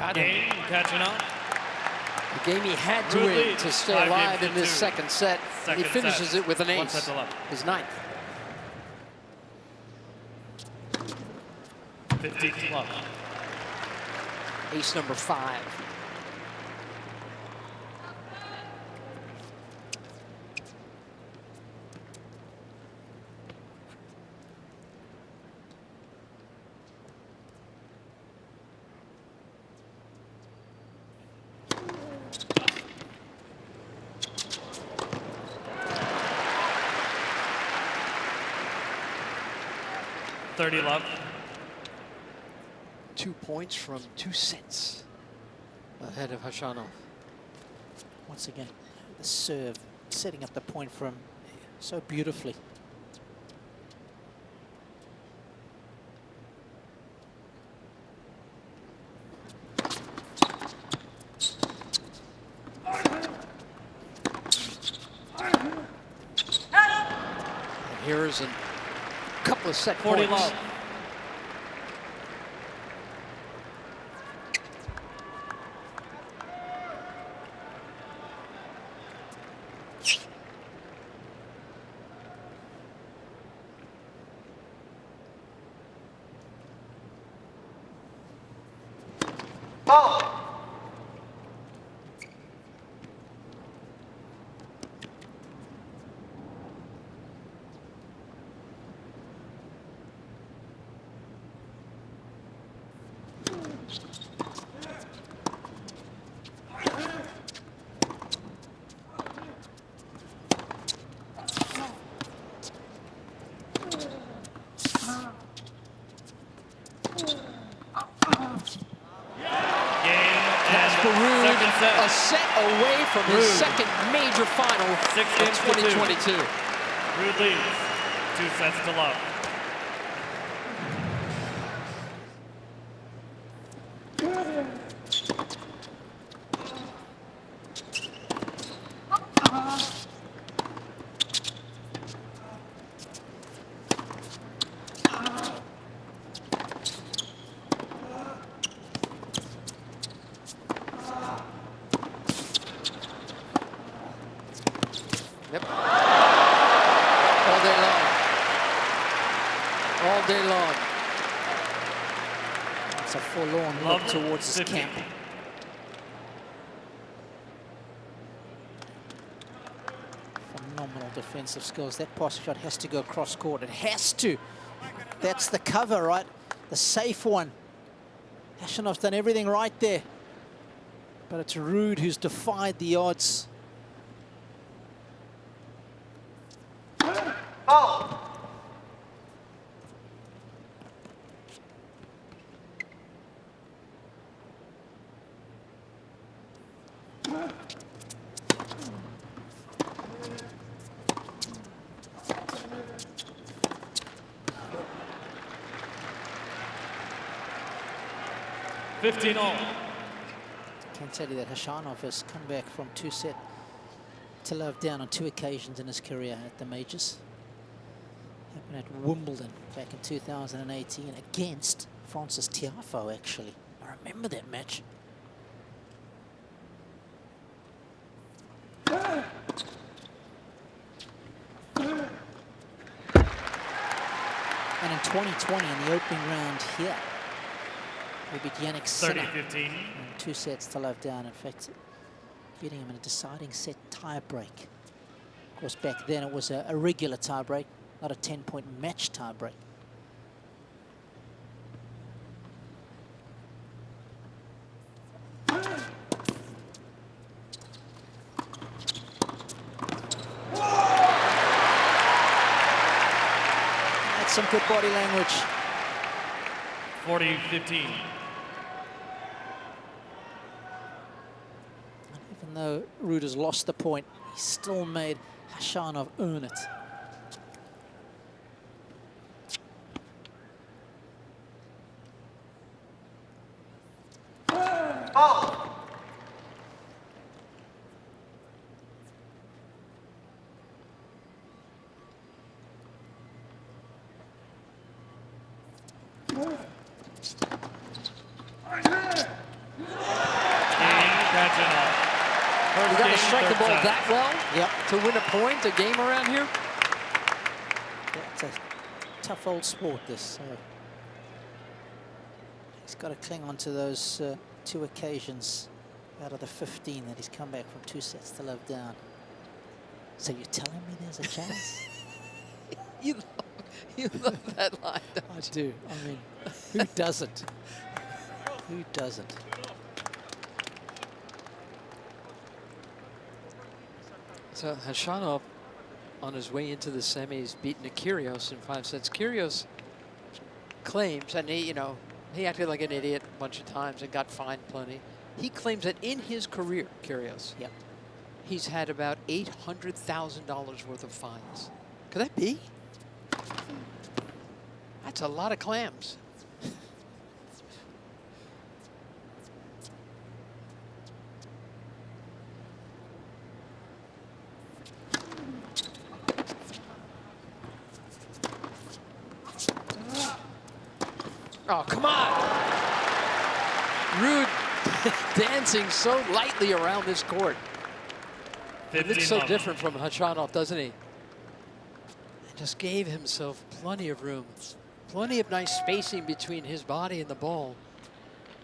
Got him. Game, Khachanov. The game he had to Ruud win leads, to stay 5 alive games in to this 2. second set. And he Second finishes set. it with an 1 set ace. to love. His ninth. 15th love. Ace number 5. Love. 2 points from 2 sets ahead of Khachanov. Once again, the serve, setting up the point from so beautifully. And here's a couple of set 40 points. love. Ball. Casper Ruud, second set. a set away from his Ruud. second major final 6 of games to 2. 2022. Ruud leads. 2 sets to love. Yep. All day long. All day long. It's a forlorn look Love towards his 50. camp. Phenomenal defensive skills. That pass shot has to go cross court. It has to. That's the cover, right? The safe one. Khachanov's done everything right there. But it's Ruud who's defied the odds. Ball. Fifteen all. Can tell you that Khachanov has come back from 2 set to love down on 2 occasions in his career at the majors. Happened at Wimbledon back in 2018 against Francis Tiafoe, actually. I remember that match. And in 2020, in the opening round here, we beat Yannick Sinner 30-15. in 2 sets to love down. In fact, beating him in a deciding set tie break. Of course, back then it was a regular tie break, not a 10-point match tie break. That's some good body language. 40-15. Even though Ruud has lost the point, he still made Khachanov earn it. Ball. strike the ball third that well Yep. to win a point, a game around here? It's a tough old sport, this. So he's got to cling on to those 2 occasions out of the 15 that he's come back from 2 sets to love down. So you're telling me there's a chance? You love that line, don't I you? do. I mean, who doesn't? Who doesn't? So Khachanov, on his way into the semis, beaten Kyrgios in 5 sets. Kyrgios claims, and he acted like an idiot a bunch of times and got fined plenty. He claims that in his career, Kyrgios, Yep. he's had about $800,000 worth of fines. Could that be? That's a lot of clams. Oh, come on! Ruud dancing so lightly around this court. It looks so different from Khachanov, doesn't he? And just gave himself plenty of room. Plenty of nice spacing between his body and the ball.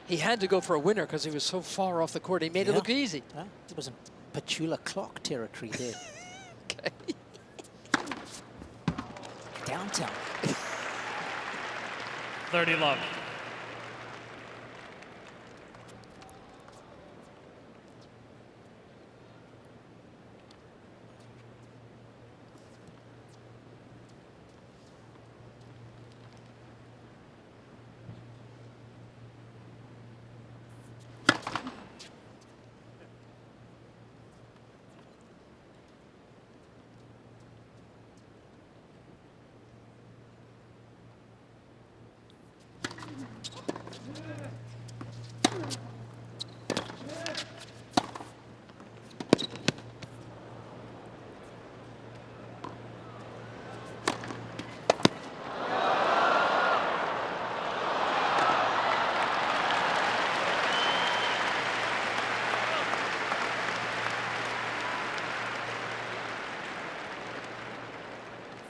He had to go for a winner because he was so far off the court. He made it look easy. It was in Petula clock territory there. Okay. Downtown. 30 love.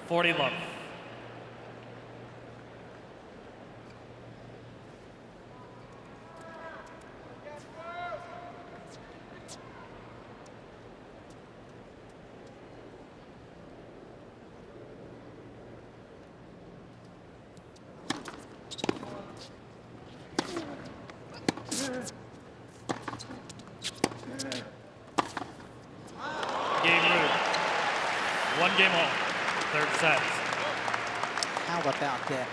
$40 love. Game Ruud. 1 game all. 3rd set. How about that?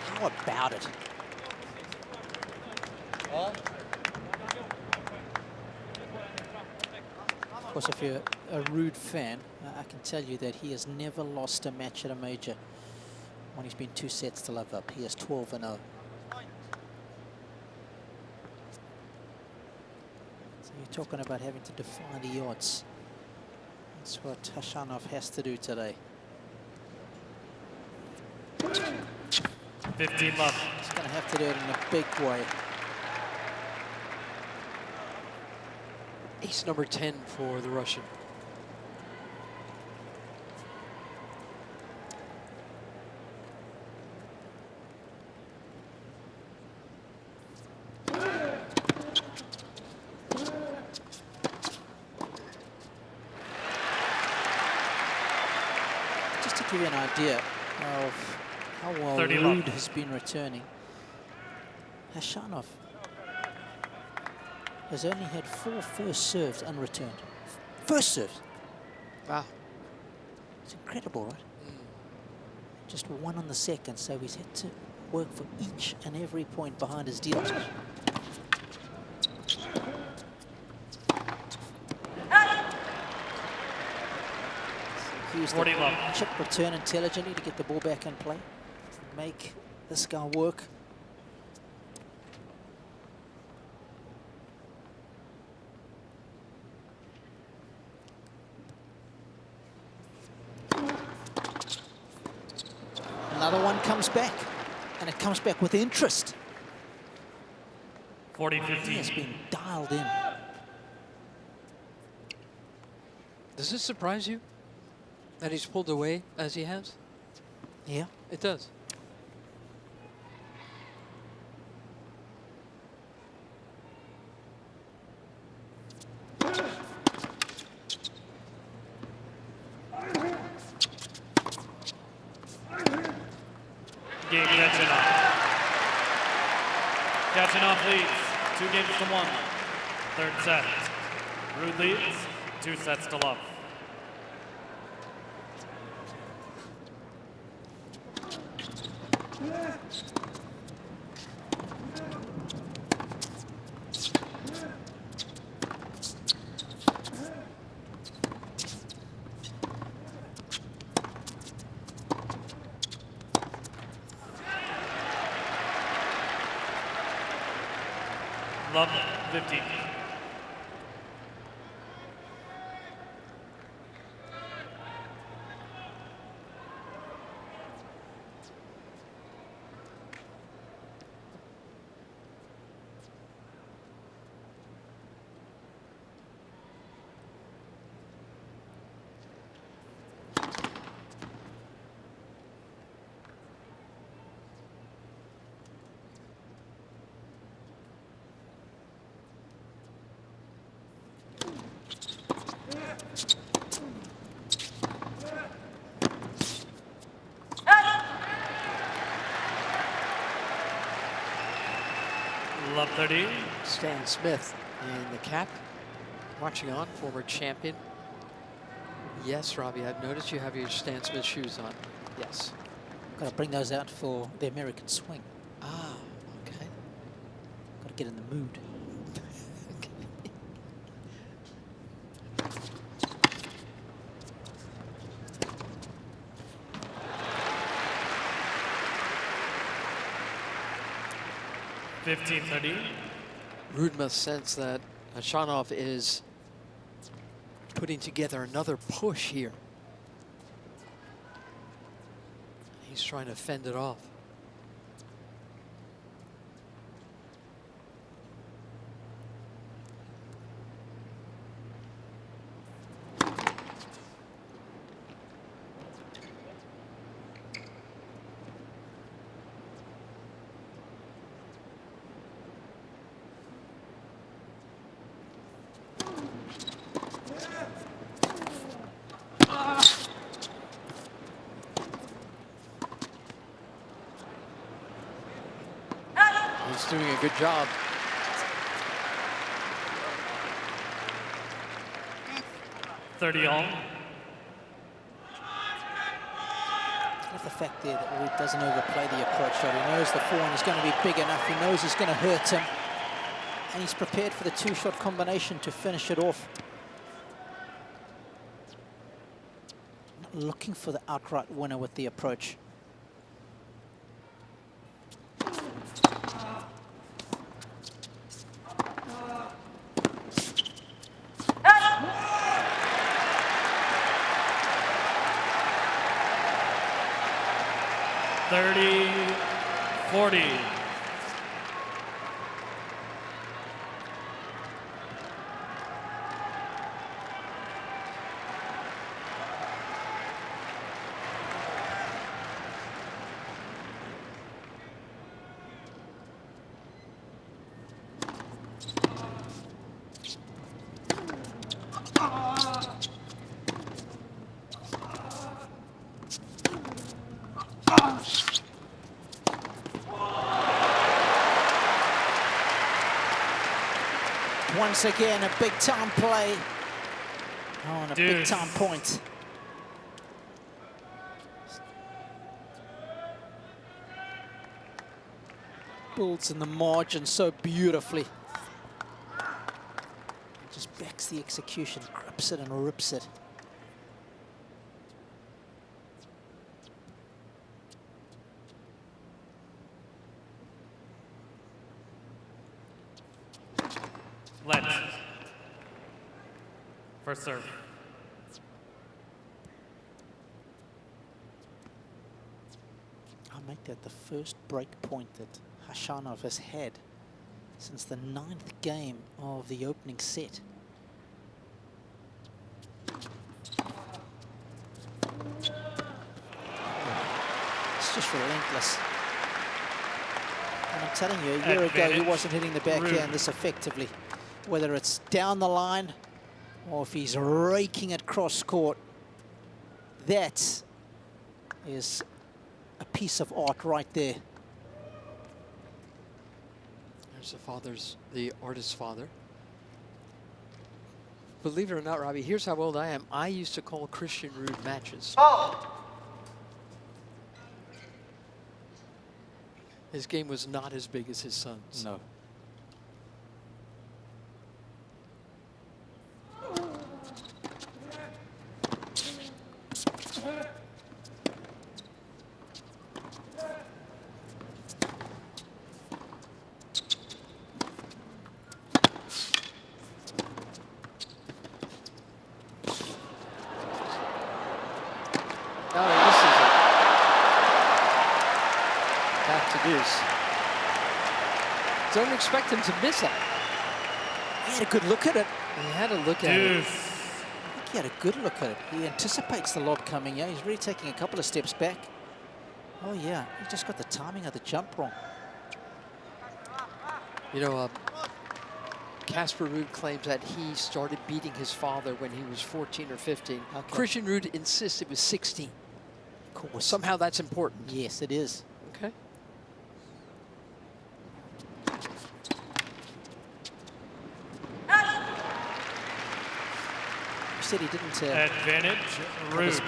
How about it? Of course, if you're a Ruud fan, I can tell you that he has never lost a match at a major when he's been 2 sets to love up. He is 12-0. So you're talking about having to defy the odds. That's what Khachanov has to do today. 15 love. He's going to have to do it in a big way. Ace number 10 for the Russian. Just to give you an idea of how well Ruud has been returning, Khachanov has only had 4 first serves unreturned. First serves. Wow. It's incredible, right? Just 1 on the second, so he's had to work for each and every point behind his deal. Use the chip return intelligently to get the ball back in play. Make this guy work. Another one comes back, and it comes back with interest. 40-15. He has been dialed in. Does this surprise you that he's pulled away as he has? Yeah. It does. Game Khachanov. Khachanov leads 2-1. Third set. Ruud leads 2-love. Love 15. Love 30. Stan Smith in the cap. Watching on, former champion. Yes, Robbie, I've noticed you have your Stan Smith shoes on. Yes. Got to bring those out for the American swing. Ah, okay. Got to get in the mood. 15-30. Ruud must sense that Khachanov is putting together another push here. He's trying to fend it off. He's doing a good job. All. The fact there that Ruud doesn't overplay the approach shot. He knows the forehand is going to be big enough. He knows it's going to hurt him. And he's prepared for the two-shot combination to finish it off. Not looking for the outright winner with the approach. $40. Once again, a big-time play on a Deuce. big-time point. Builds in the margin so beautifully. Just backs the execution, grips it and rips it. Let. First serve. I'll make that the first break point that Khachanov has had since the 9th game of the opening set. He's just relentless. And I'm telling you, a year ago, he wasn't hitting the backhand this effectively. Whether it's down the line or if he's raking it cross court, that is a piece of art right there. There's the artist's father. Believe it or not, Robbie, here's how old I am. I used to call Christian Ruud matches. Fault. His game was not as big as his son's. No. Don't expect him to miss it. He had a good look at it. He had a look at it. I think he had a good look at it. He anticipates the lob coming. Yeah, he's really taking a couple of steps back. Oh yeah, he just got the timing of the jump wrong. You know, Casper Ruud claims that he started beating his father when he was 14 or 15. Okay. Christian Ruud insists it was 16. Of course. Somehow that's important. Yes, it is. Okay. He said he didn't Advantage, have Ruud. as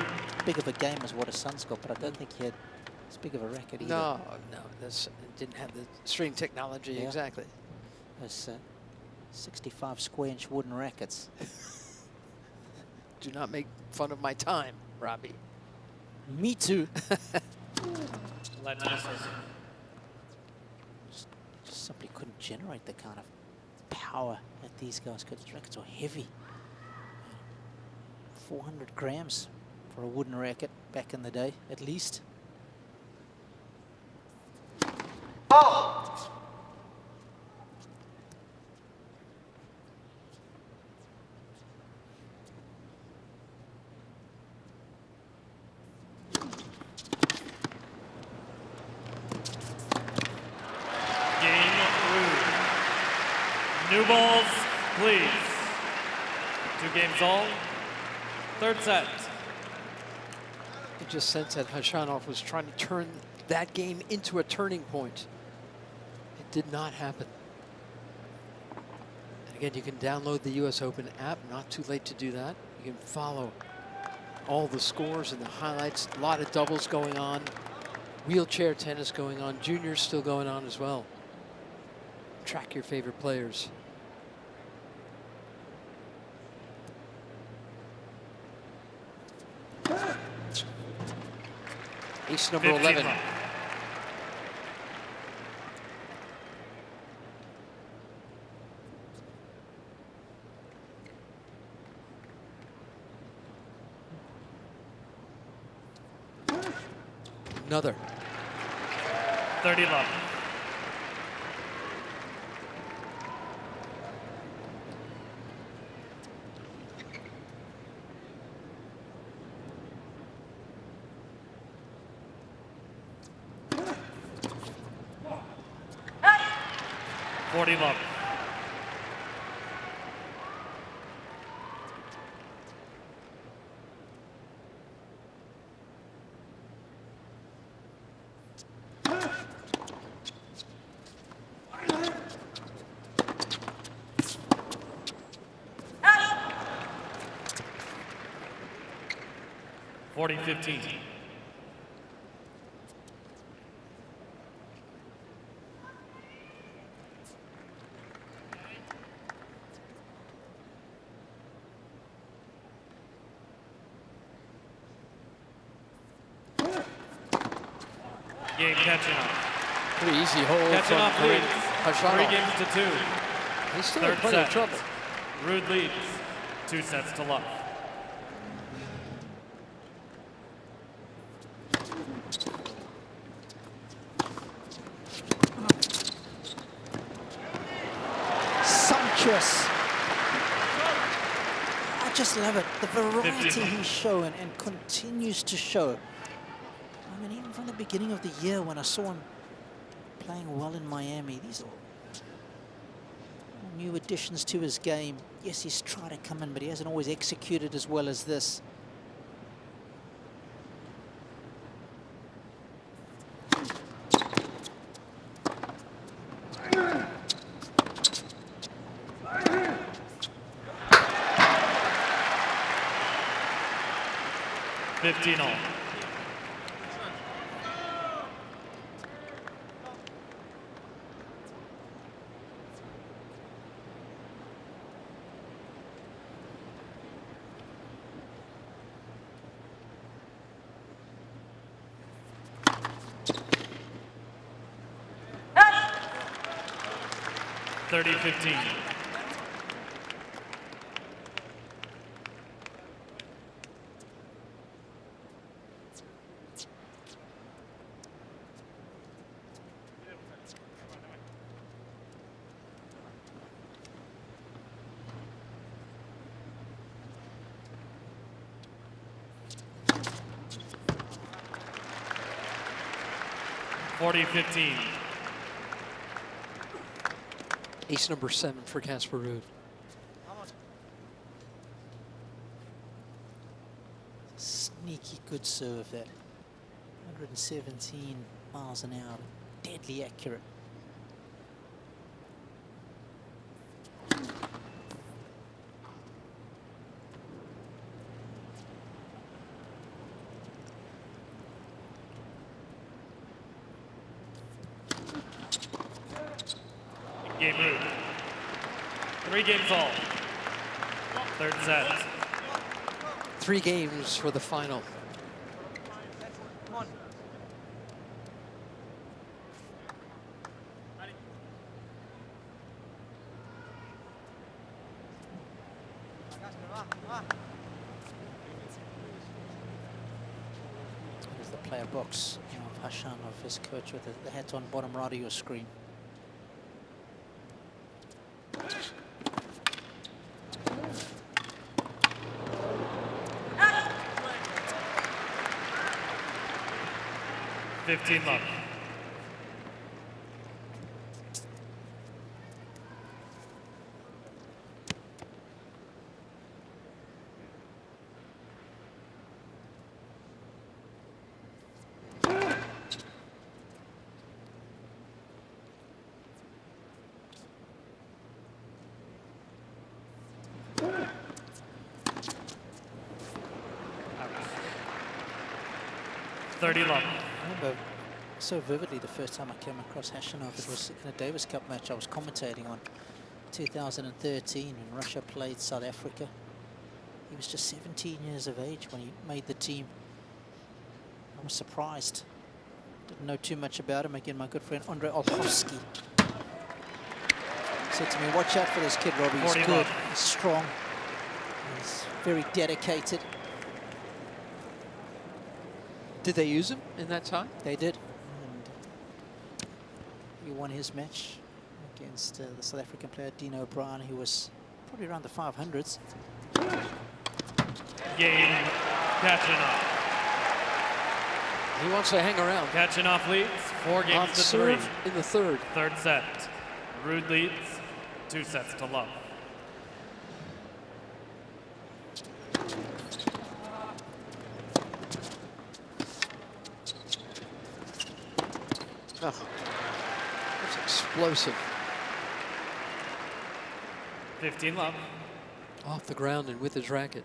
big of a game as what his son's got, but I don't think he had as big of a racket either. No, it didn't have the string technology, Yeah. exactly. Those 65 square-inch wooden rackets. Do not make fun of my time, Robbie. Me too. Let us. Just simply couldn't generate the kind of power that these guys could. These rackets are heavy. 400 grams for a wooden racket back in the day, at least. Fault. Game, Ruud. New balls, please. 2 games all. Third set. You just sense that Khachanov was trying to turn that game into a turning point. It did not happen. And again, you can download the US Open app. Not too late to do that. You can follow all the scores and the highlights. A lot of doubles going on. Wheelchair tennis going on. Juniors still going on as well. Track your favorite players. Ace number 11. Love. Another. 30 love. Love. $40-15. Game Khachanov. Pretty easy hole from Khachanov leads. Khachanov. 3 games to 2. He's still in Third plenty of set. trouble. Ruud leads. 2 sets to love. Sumptuous. I just love it. The variety 15. he's showing and continues to show. I mean, even from the beginning of the year when I saw him playing well in Miami, these are all new additions to his game. Yes, he's tried to come in, but he hasn't always executed as well as this. $15 all. Yes. 30-15. $40-15. Ace number 7 for Casper Ruud. Sneaky good serve, that 117 miles an hour, deadly accurate. Game Ruud. 3 games all. Third set. 3 games for the final. Come on. There's the player box of Khachanov, his coach, with the hat on bottom right of your screen. $15 love. $30 love. I remember so vividly the first time I came across Khachanov. It was in a Davis Cup match I was commentating on, 2013, when Russia played South Africa. He was just 17 years of age when he made the team. I was surprised. Didn't know too much about him. Again, my good friend Andrei Olkowski said to me, watch out for this kid, Robbie. He's 40 good, love. he's strong, he's very dedicated. Did they use him in that tie? They did. And he won his match against the South African player Dean O'Brien, who was probably around the 500s. Game Khachanov. He wants to hang around. Khachanov leads 4 On games to 3. serve in the third. Third set. Ruud leads 2 sets to love. Oh, that's explosive. 15 love. Off the ground and with his racket.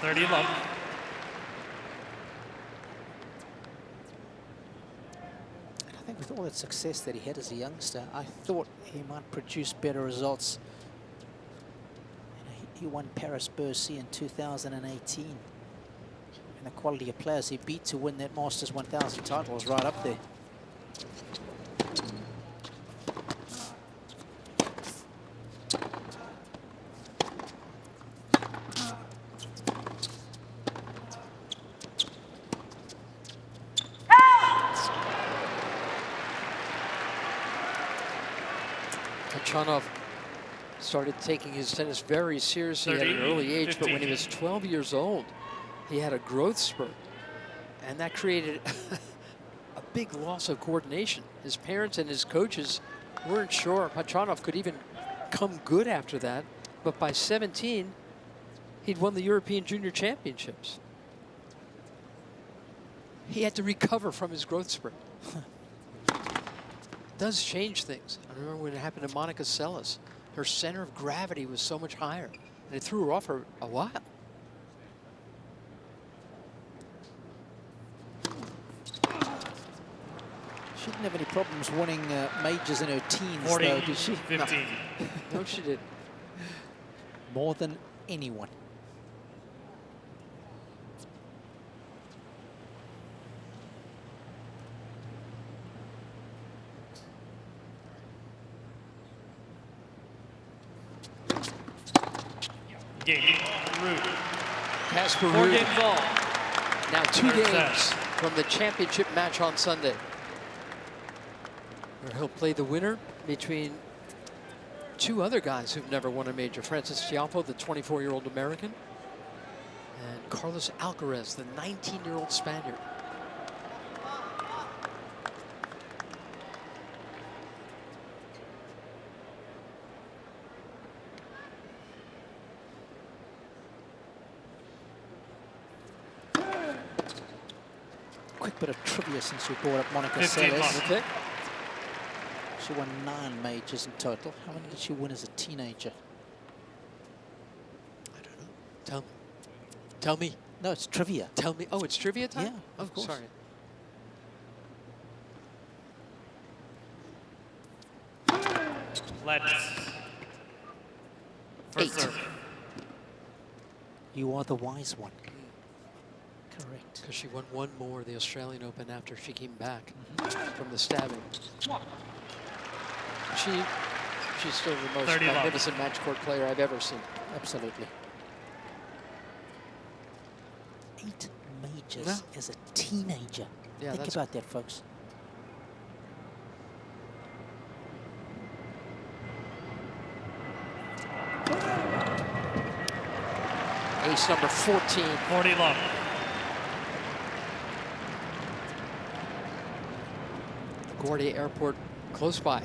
$30 love. I think with all that success that he had as a youngster, I thought he might produce better results. He won Paris-Bercy in 2018. And the quality of players he beat to win that Masters 1000 title was right up there. Khachanov started taking his tennis very seriously at an early age, but when he was 12 years old, he had a growth spurt, and that created a big loss of coordination. His parents and his coaches weren't sure Khachanov could even come good after that, but by 17, he'd won the European Junior Championships. He had to recover from his growth spurt. It does change things. I remember when it happened to Monica Seles. Her center of gravity was so much higher, and it threw her off for a while. She didn't have any problems winning majors in her teens, 40, though, did she? 15. No, she didn't. More than anyone. Game. Ruud. Casper 4 Ruud. games all. Now 2 Third set. games from the championship match on Sunday, where he'll play the winner between 2 other guys who've never won a major. Francis Tiafoe, the 24-year-old American, and Carlos Alcaraz, the 19-year-old Spaniard. Quick bit of trivia since you brought up Monica 15 Seles. months. Okay. She won 9 majors in total. How many did she win as a teenager? I don't know. Tell me. No, it's trivia. Tell me. Oh, it's trivia time? Yeah, of Oh, course. sorry. Let's. First 8. serve. You are the wise one. Correct. Because she won 1 more, the Australian Open, after she came back from the stabbing. She's still the most 30 love. magnificent match court player I've ever seen. Absolutely. 8 majors No. as a teenager. Yeah, Think that's about that, folks. ace number 14. 40 love. LaGuardia Airport close by.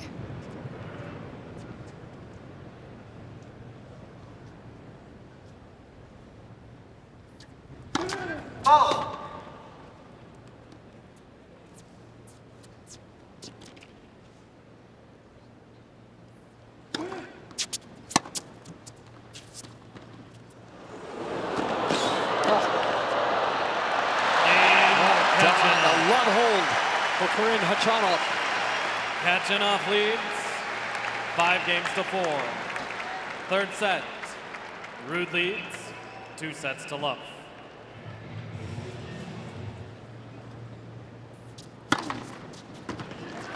A love hold for Corinne Khachanov. Khachanov leads 5 games to 4. Third set. Ruud leads 2 sets to love.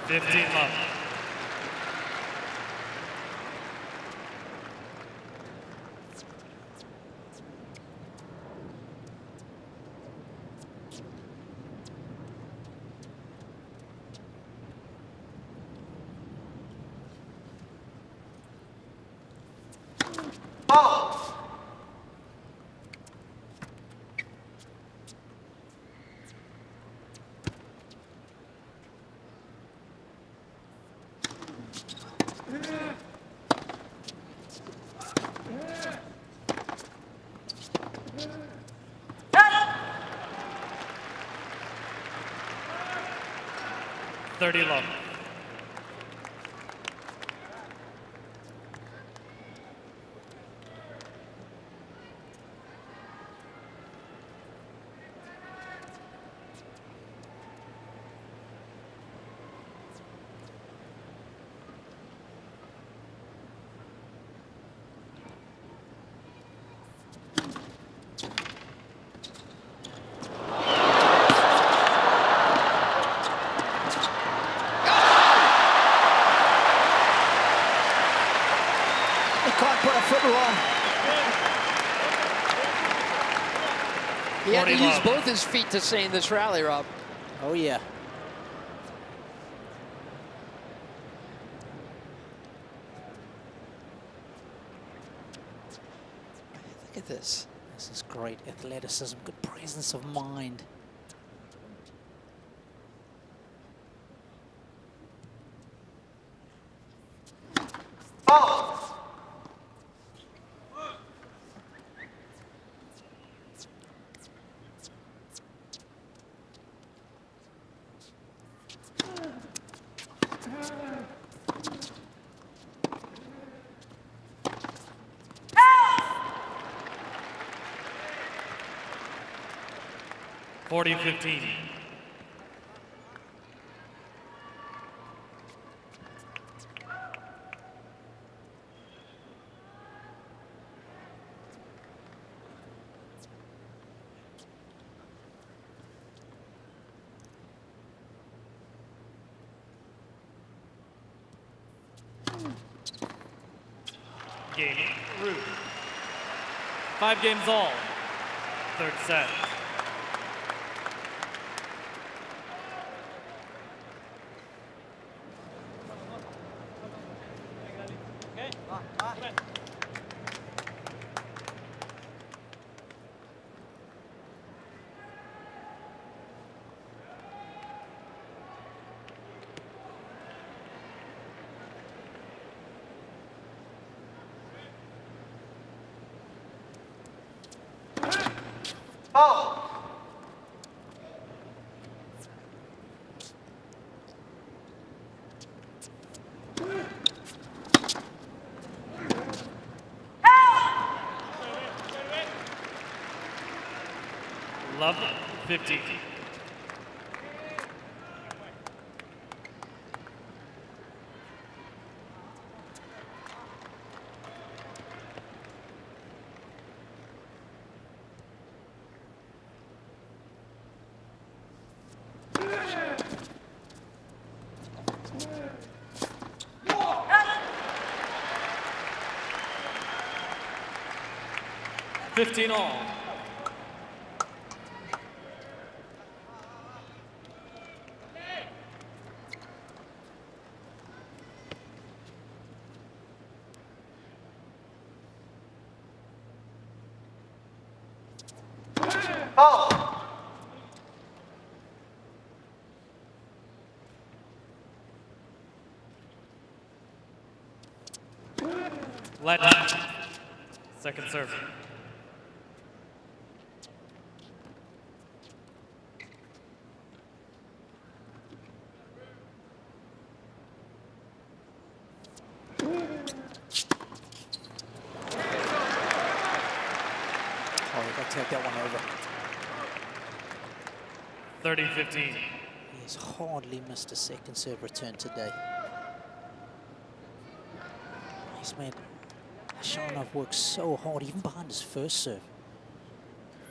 $15 love. $30 love. He had to 40 use love. both his feet to stay in this rally, Rob. Oh, yeah. Look at this. This is great athleticism, good presence of mind. Forty 15. Game, Ruud. 5 games all. Third set. Love 50. Fifteen all. Let second serve. Oh, you've got to take that one over. 30-15. He has hardly missed a second serve return today. He's made Khachanov work so hard, even behind his first serve.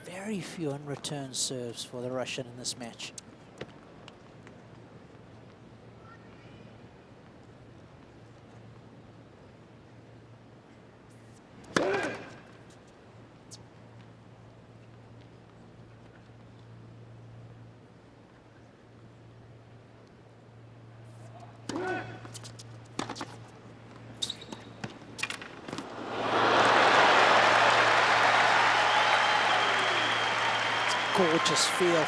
Very few unreturned serves for the Russian in this match. Gorgeous feel.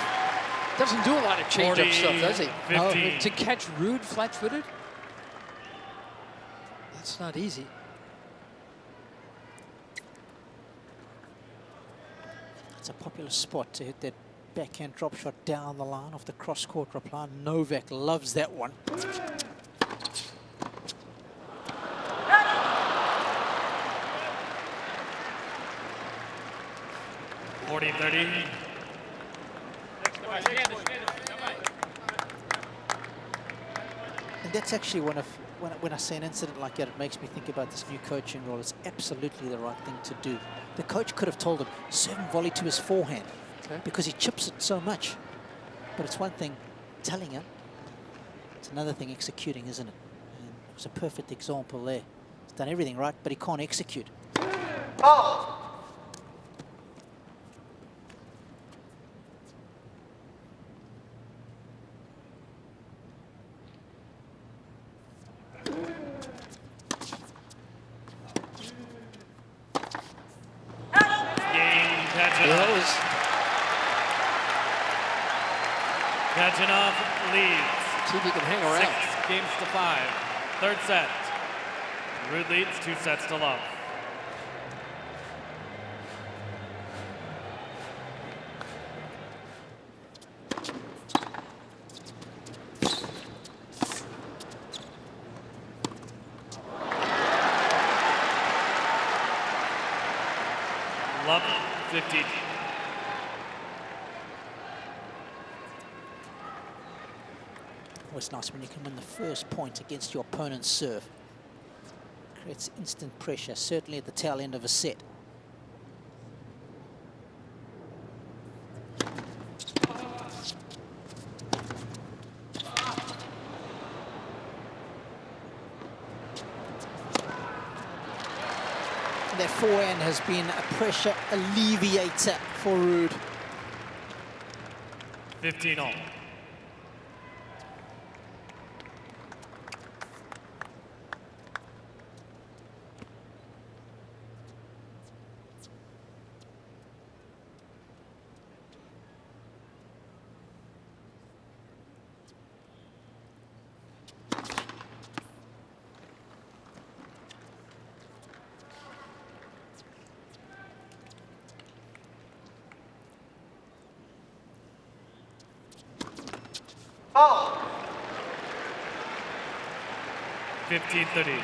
Doesn't do a lot of change-up stuff, does he? 15. To catch Ruud flat-footed, that's not easy. It's a popular spot to hit that backhand drop shot down the line off the cross-court reply. Novak loves that one. 40-30. And that's actually when I say an incident like that, it makes me think about this new coaching role. It's absolutely the right thing to do. The coach could have told him, serve and volley to his forehand, because he chips it so much. But it's one thing telling him, it's another thing executing, isn't it? And it was a perfect example there. He's done everything right, but he can't execute. Bills. Khachanov leads. See if he can hang around. 6 games to 5. Third set. Ruud leads 2 sets to love. Love 15. Always nice when you can win the first point against your opponent's serve. Creates instant pressure, certainly at the tail end of a set. That forehand has been a pressure alleviator for Ruud. 15 all. Oh. 15-30.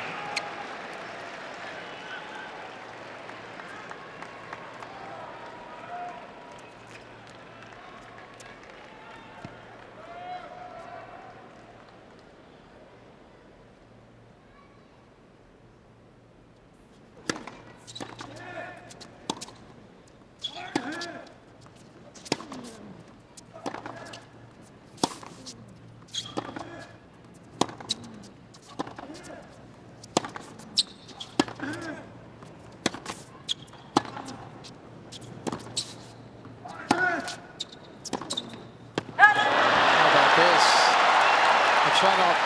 Khachanov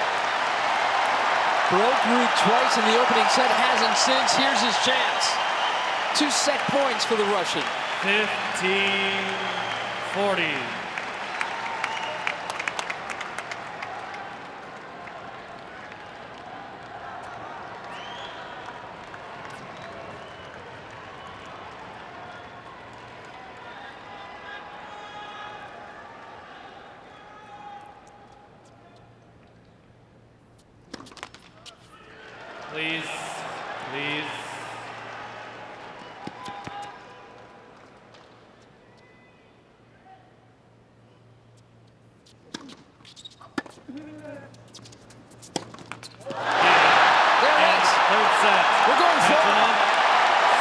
broke Ruud twice in the opening set, hasn't since. Here's his chance. 2 set points for the Russian. 15-40. Please, please. There it is. Third set. We're going for it. Khachanov,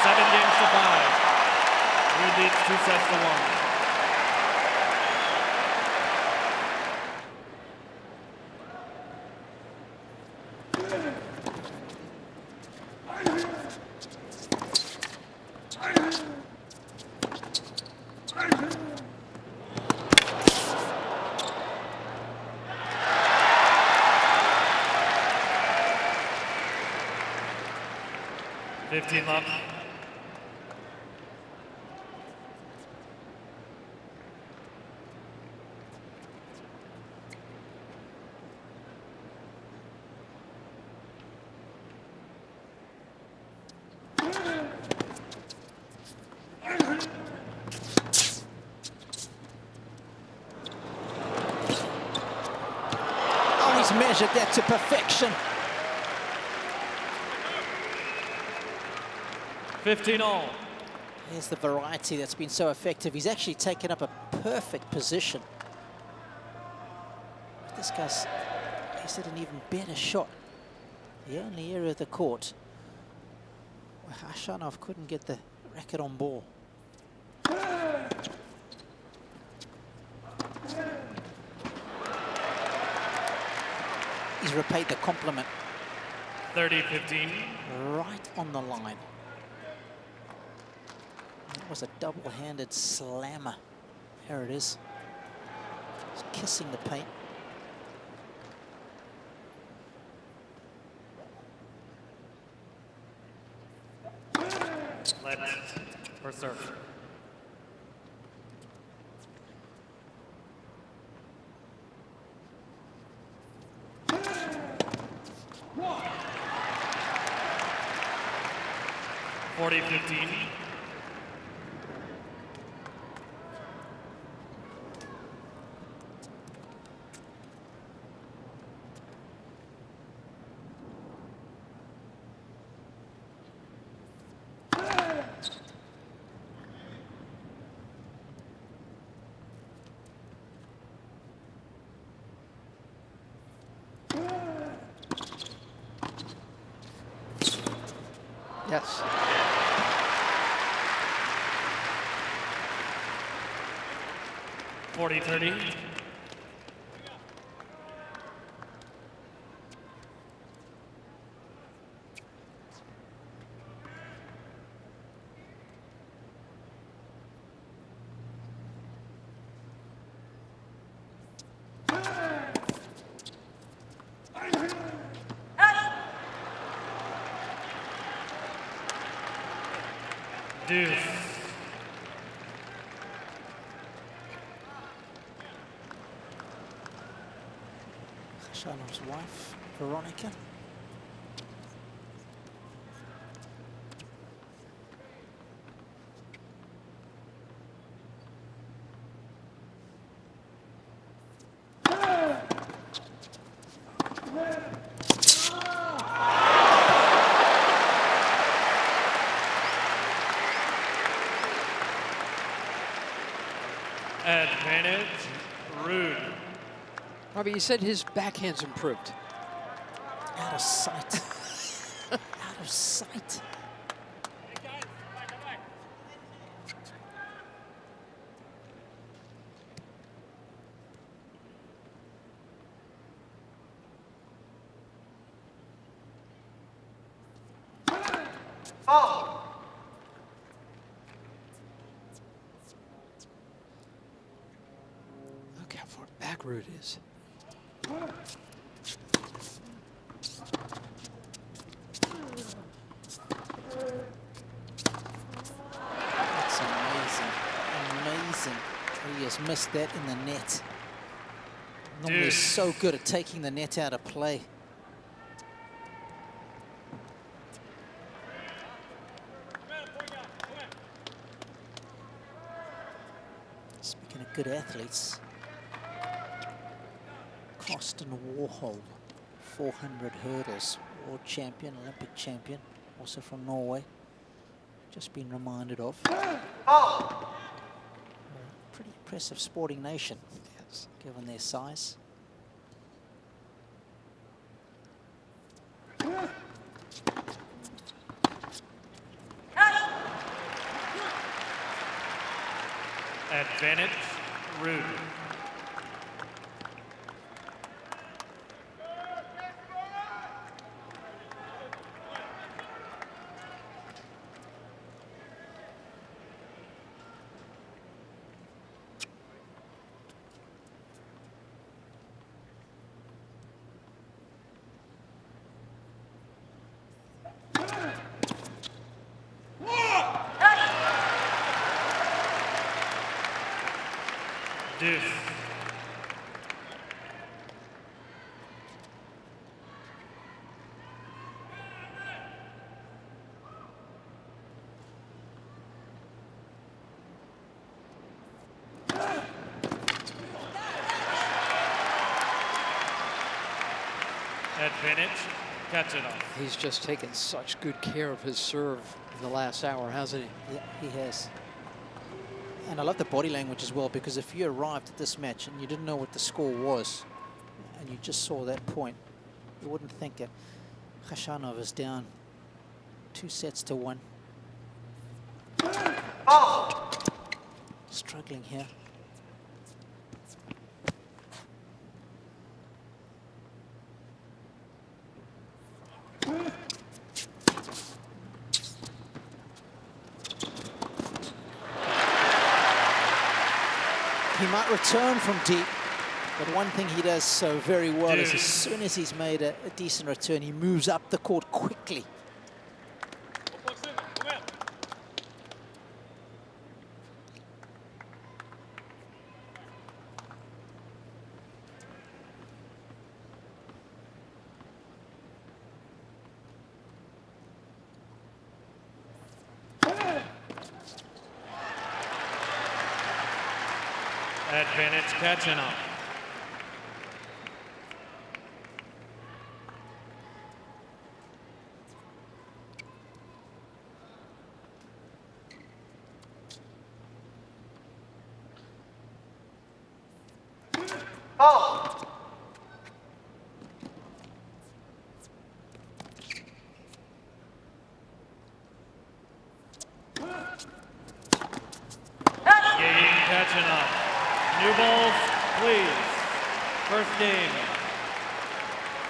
7 games to 5. Ruud leads 2 sets to 1. Love. Oh, he's measured that to perfection. 15 all. Here's the variety that's been so effective. He's actually taken up a perfect position. This guy's, he's hit an even better shot. The only area of the court where Khachanov couldn't get the racket on ball. He's repaid the compliment. 30-15. Right on the line. That was a double-handed slammer. There it is. He's kissing the paint. Let for serve. 40-15. Yes. (40-30). Deuce. Khachanov's wife, Veronica. Advantage, Ruud. Robbie, you said his backhand's improved. Out of sight. Out of sight. Fault. Look how far back Ruud is. That's amazing. Amazing. He has missed that in the net. Normally he's so good at taking the net out of play. Speaking of good athletes, Karsten Warhol, 400 hurdles, world champion, Olympic champion, also from Norway. Just been reminded of. Fault. Pretty impressive sporting nation, Yes. given their size. Advantage, Ruud. Deuce. Advantage, Khachanov. He's just taken such good care of his serve in the last hour, hasn't he? Yeah, he has. And I love the body language as well, because if you arrived at this match and you didn't know what the score was, and you just saw that point, you wouldn't think that Khachanov is down 2-1. Fault. Struggling here. He might return from deep, but one thing he does so very well is as soon as he's made a decent return, he moves up the court quickly. Advantage Khachanov. Foul. Game Khachanov. New balls, please. First game.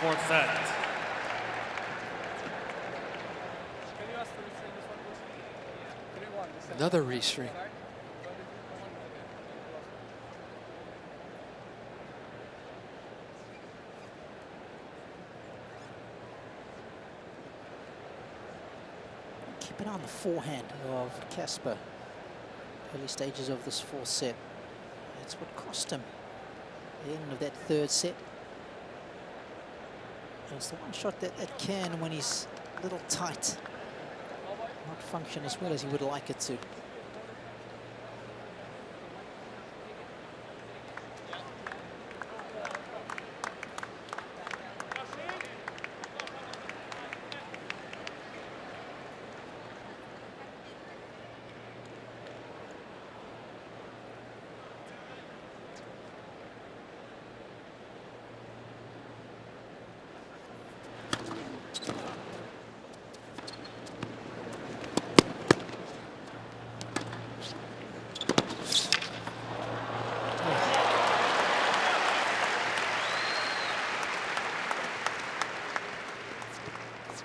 Fourth set. Another restring. Keep an eye on the forehand of Casper. Early stages of this fourth set. That's what cost him the end of that third set. And it's the one shot that can, when he's a little tight, not function as well as he would like it to.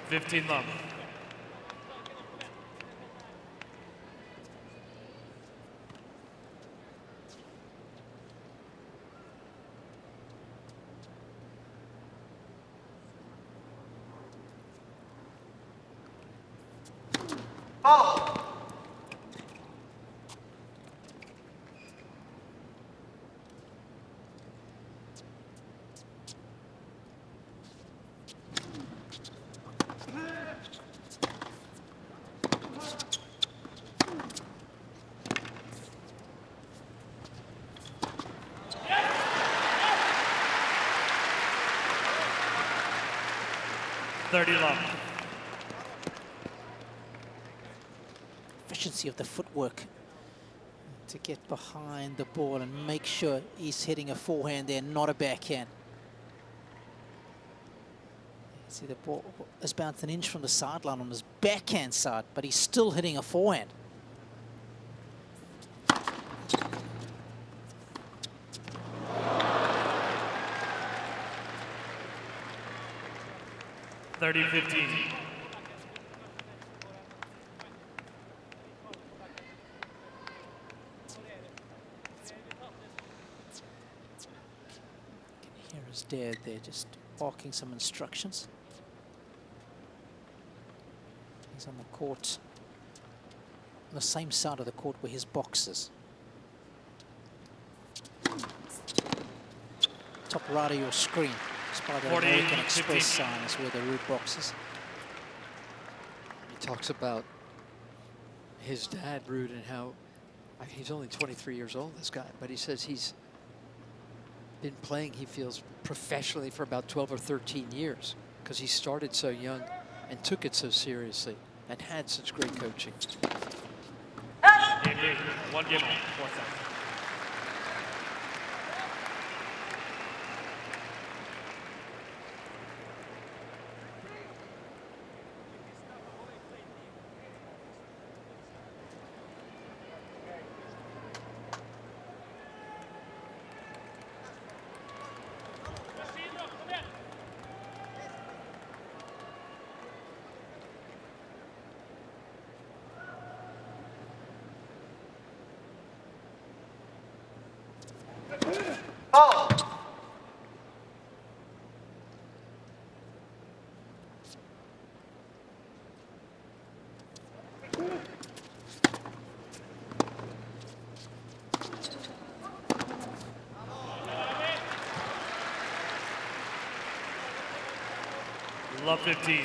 $15 love. Foul. $30 love. Efficiency of the footwork to get behind the ball and make sure he's hitting a forehand there, not a backhand. See, the ball is bounced an inch from the sideline on his backhand side, but he's still hitting a forehand. $30-15. Here is Dad there just barking some instructions. He's on the court, on the same side of the court where his box is. Top right of your screen, just by the 40, American Express 15. sign is where the Ruud box is. He talks about his dad, Ruud, and how he's only 23 years old, this guy, but he says he's been playing, he feels, professionally for about 12 or 13 years because he started so young and took it so seriously and had such great coaching. Game 3, 1 game on, 4 sets. Foul. Love 15.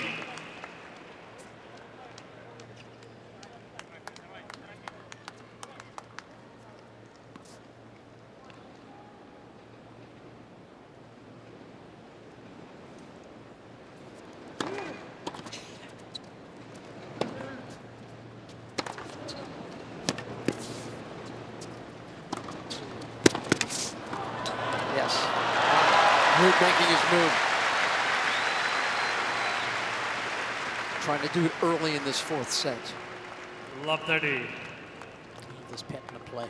making his move. Trying to do it early in this fourth set. Love 30. This pattern of play.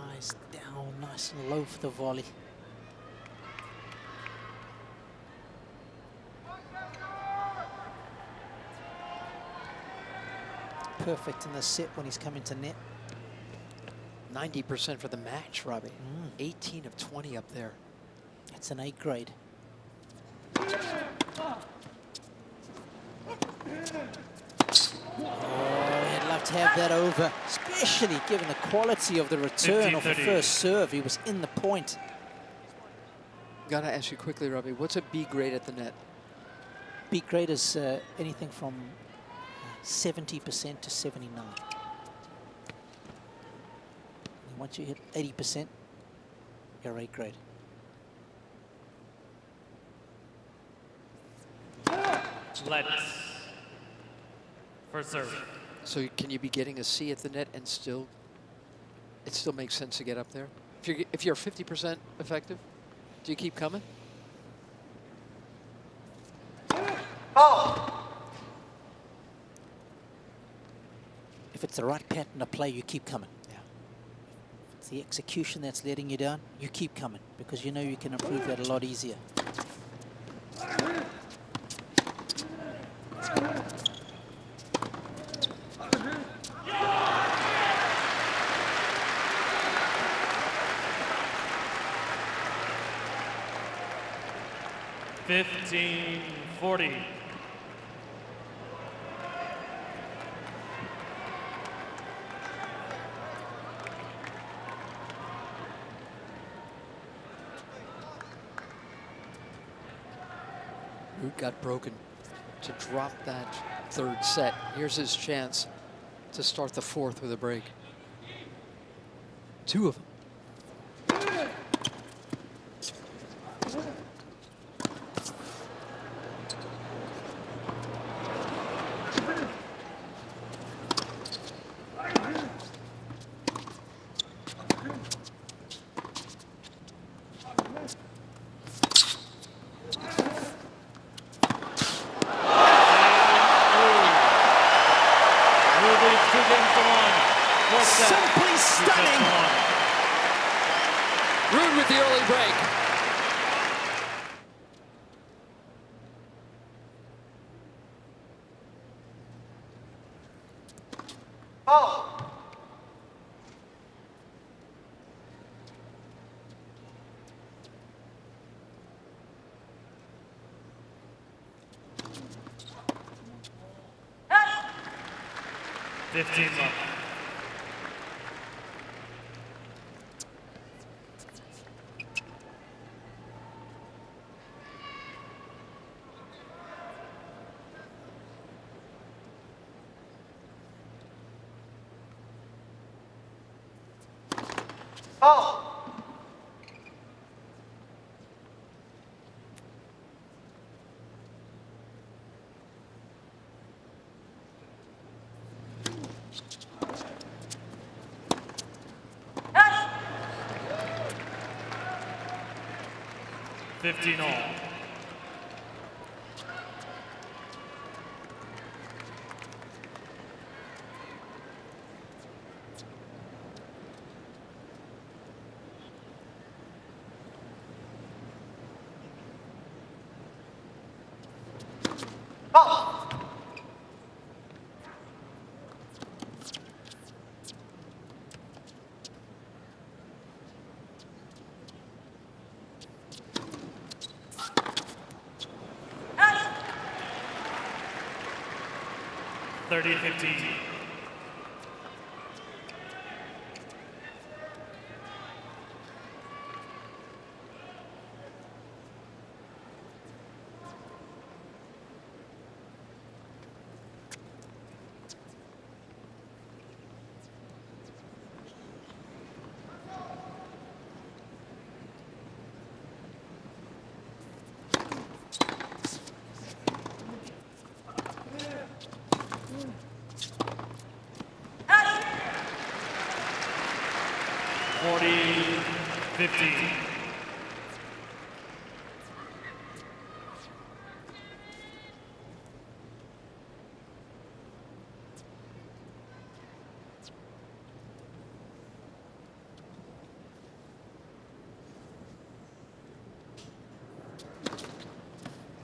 Eyes down, nice and low for the volley. Perfect in the set when he's coming to net. 90% for the match, Robbie. 18 of 20 up there. It's an A grade. Oh, he'd love to have that over, especially given the quality of the return of the first serve. He was in the point. Gotta ask you quickly, Robbie, what's a B grade at the net? B grade is anything from 70% to 79. And once you hit 80%, you're A grade. Let's. First serve. So can you be getting a C at the net and still, it still makes sense to get up there? If you're 50% effective, do you keep coming? Oh. If it's the right pattern of play, you keep coming. Yeah. If it's the execution that's letting you down, you keep coming, because you know you can improve that a lot easier. $15.40. Ruud got broken to drop that third set. Here's his chance to start the fourth with a break. Two of them. Simply stunning. Ruud with the early break. Oh. Hey. 15 left. Oh. Hey. 15 all. Oh. Hey. 30-15. Hey. 40-15.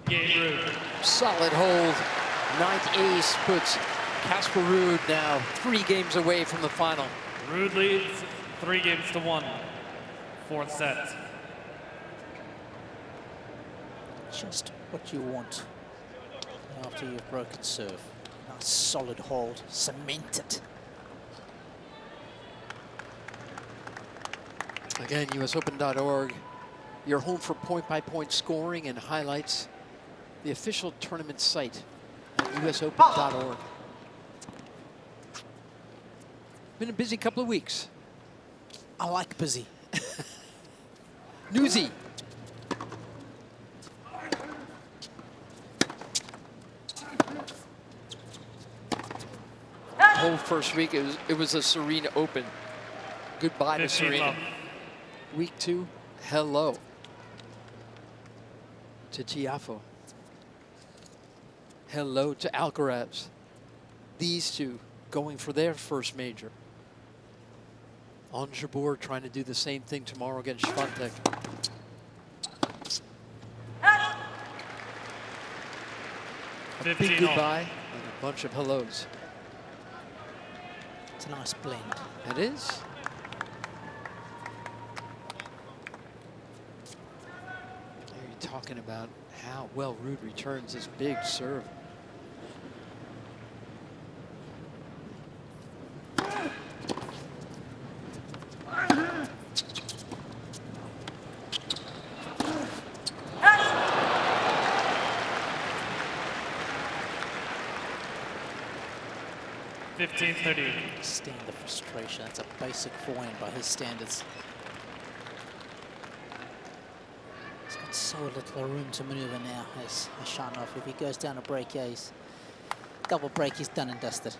Game Ruud. Solid hold. Ninth ace puts Casper Ruud now 3 games away from the final. Ruud leads 3-1. Fourth set. Just what you want after you've broken serve. Nice solid hold, cemented. Again, usopen.org, your home for point-by-point scoring and highlights. The official tournament site at usopen.org. Been a busy couple of weeks. I like busy. Newsy. Whole first week, it was a Serena Open. Goodbye to 15 Serena. love. Week 2, hello to Tiafoe. Hello to Alcaraz. These two going for their first major. On Jabeur trying to do the same thing tomorrow against Swiatek. A big 15 all. goodbye and a bunch of hellos. It's a nice blend. It is. You're talking about how well Ruud returns this big serve. Stand the frustration. That's a basic forehand by his standards. He's got so little room to maneuver now as Khachanov. If he goes down a break, yeah, he's double break, he's done and dusted.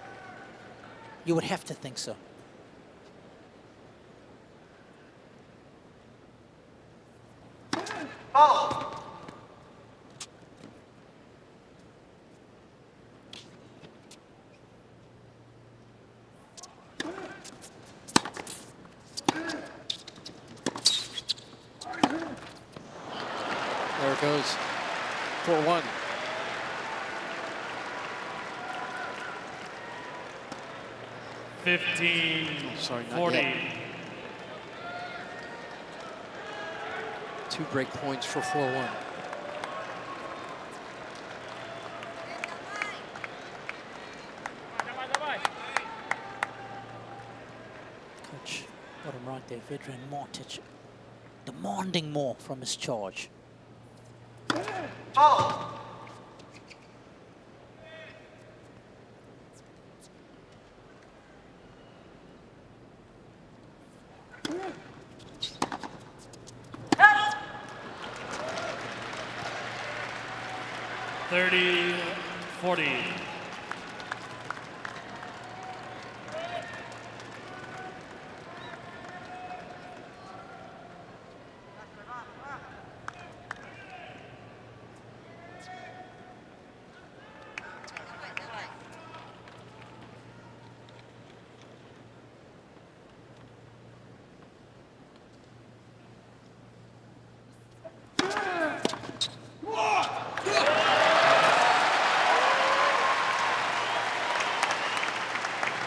You would have to think so. Ball. There it goes. 4-1. Sorry, not 40. yet. 2 break points for 4-1. Coach got him right there, veteran Martic, demanding more from his charge. Ball. Hey. 30-40.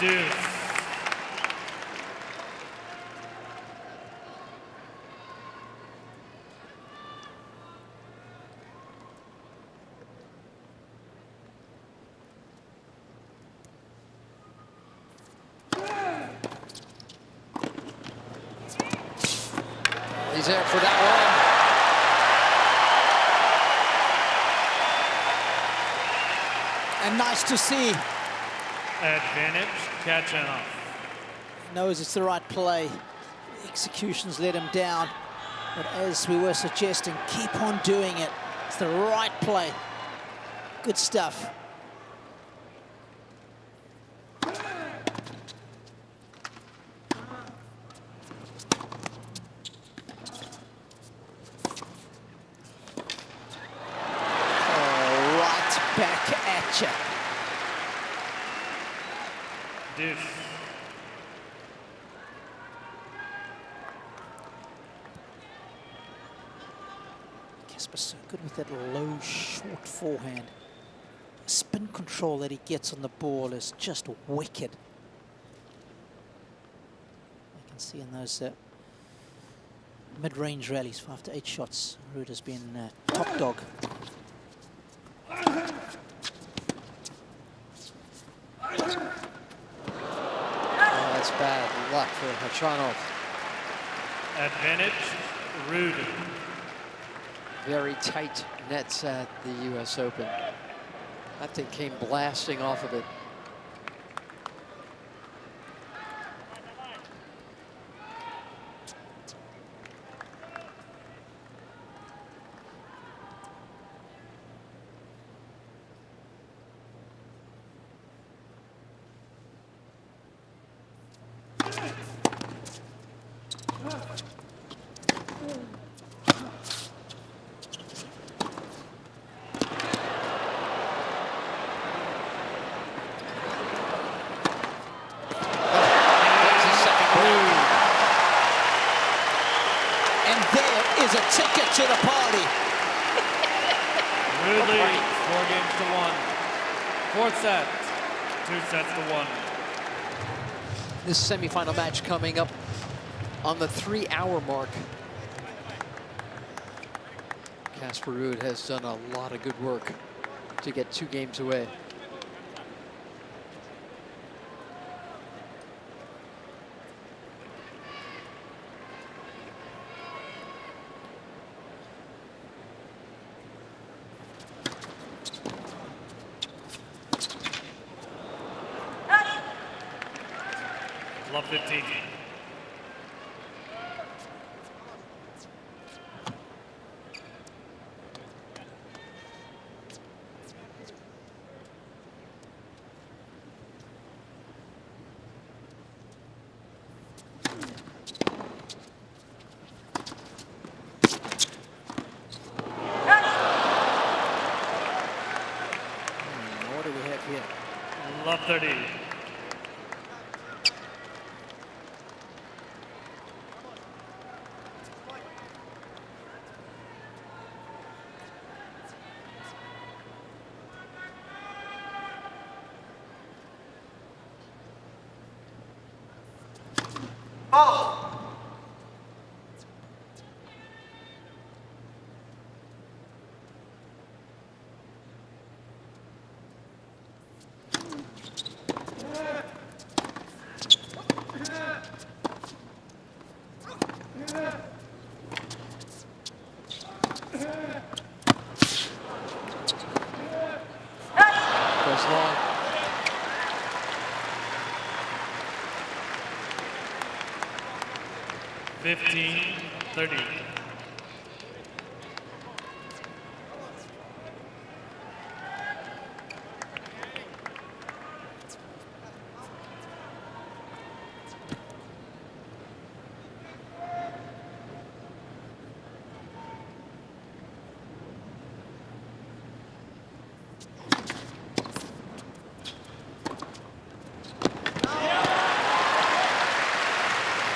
Deuce. He's there for that one. And nice to see. Advantage, Khachanov. Knows it's the right play. The executions let him down. But as we were suggesting, keep on doing it. It's the right play. Good stuff. Oh, right back at you. Deuce. Casper so good with that low, short forehand. Spin control that he gets on the ball is just wicked. You can see in those mid-range rallies, 5 to 8 shots, Ruud has been top dog. Oh, that's bad luck for Khachanov. Advantage, Ruud. Very tight nets at the US Open. That thing came blasting off of it. Is a ticket to the party. Ruud leads 4 games to 1. Fourth set, 2 sets to 1. This semifinal match coming up on the 3-hour mark. Casper Ruud has done a lot of good work to get 2 games away. Love 15. What do we have here? Love 30. Goes long. $15, 30.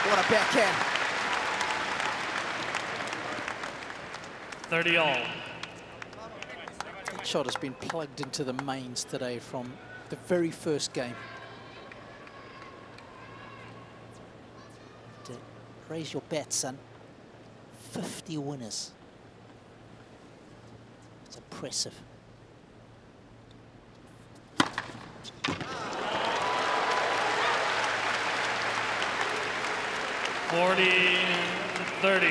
What a backhand. 30 all. That shot has been plugged into the mains today from the very first game. Raise your bet, son. 50 winners. It's impressive. $40-30.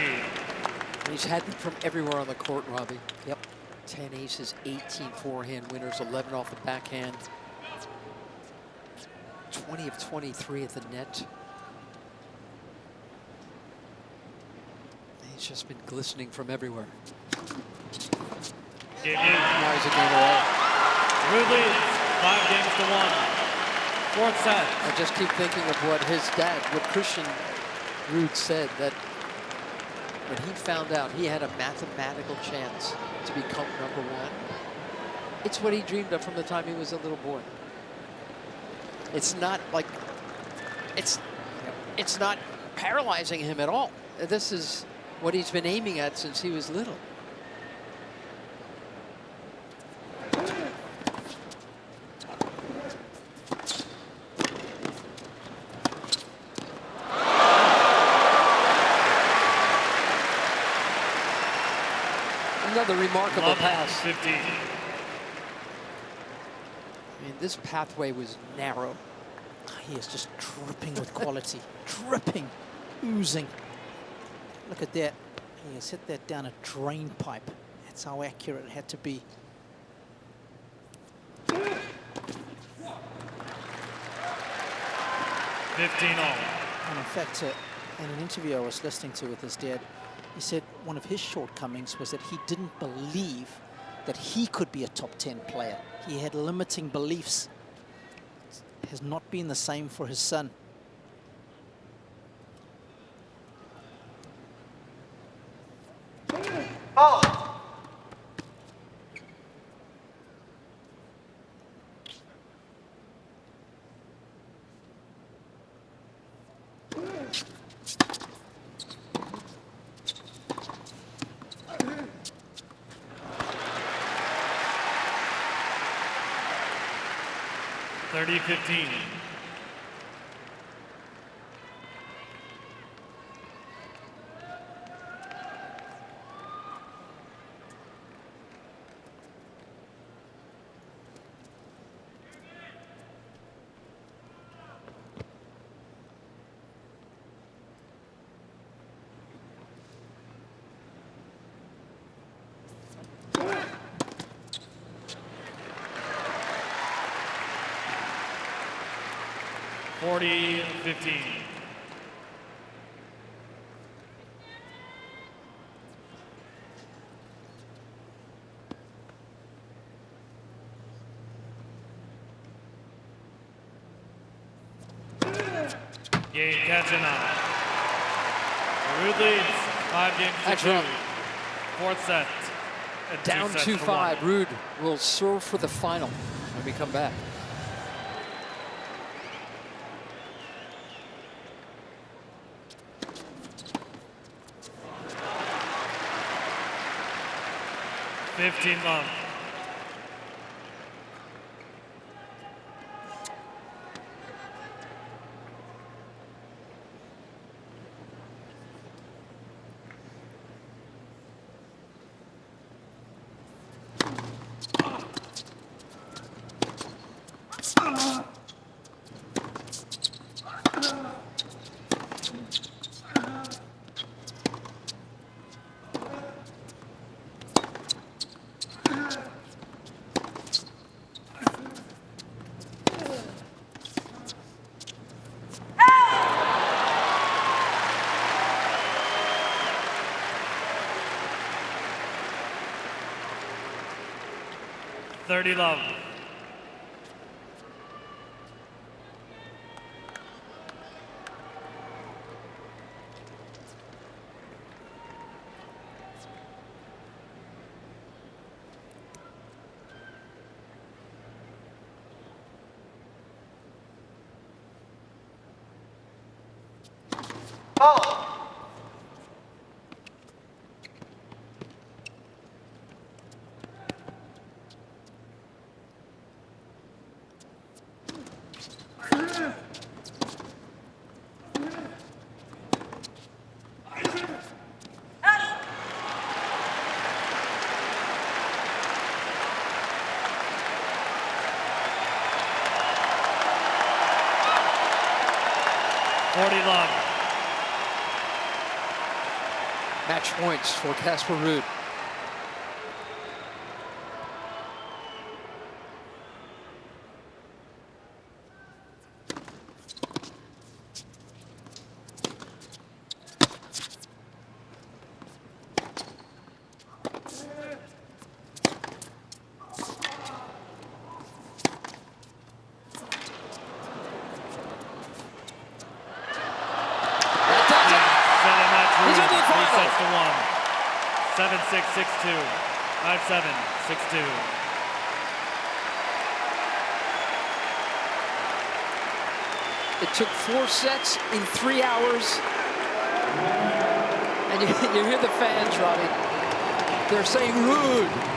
He's had them from everywhere on the court, Robbie. Yep. 10 aces, 18 forehand winners, 11 off the backhand. 20 of 23 at the net. He's just been glistening from everywhere. Game Now he's a game away. Ruud leads 5 games to 1. Fourth set. I just keep thinking of what his dad, what Christian Ruud said, that when he found out he had a mathematical chance to become #1, it's what he dreamed of from the time he was a little boy. It's not like, it's not paralyzing him at all. This is what he's been aiming at since he was little. another remarkable Love pass. 15. I mean, this pathway was narrow. He is just dripping with quality. Dripping, oozing. Look at that. He has hit that down a drain pipe. That's how accurate it had to be. 15 all. And in fact, in an interview I was listening to with his dad, he said one of his shortcomings was that he didn't believe that he could be a top 10 player. He had limiting beliefs. It has not been the same for his son. Oh. Thirty 15. Forty 15. Game Khachanov. Ruud leads 5 games to That's 2. right. Fourth set. And Down 2-5. Ruud will serve for the final when we come back. $15 love. $30 love. Oh. $40 love. Match points for Casper Ruud. He's into the final. 3 sets to 1. 7-6, 6-2. 5-7, 6-2. It took 4 sets in 3 hours. And you hear the fans, Robbie. They're saying Ruud.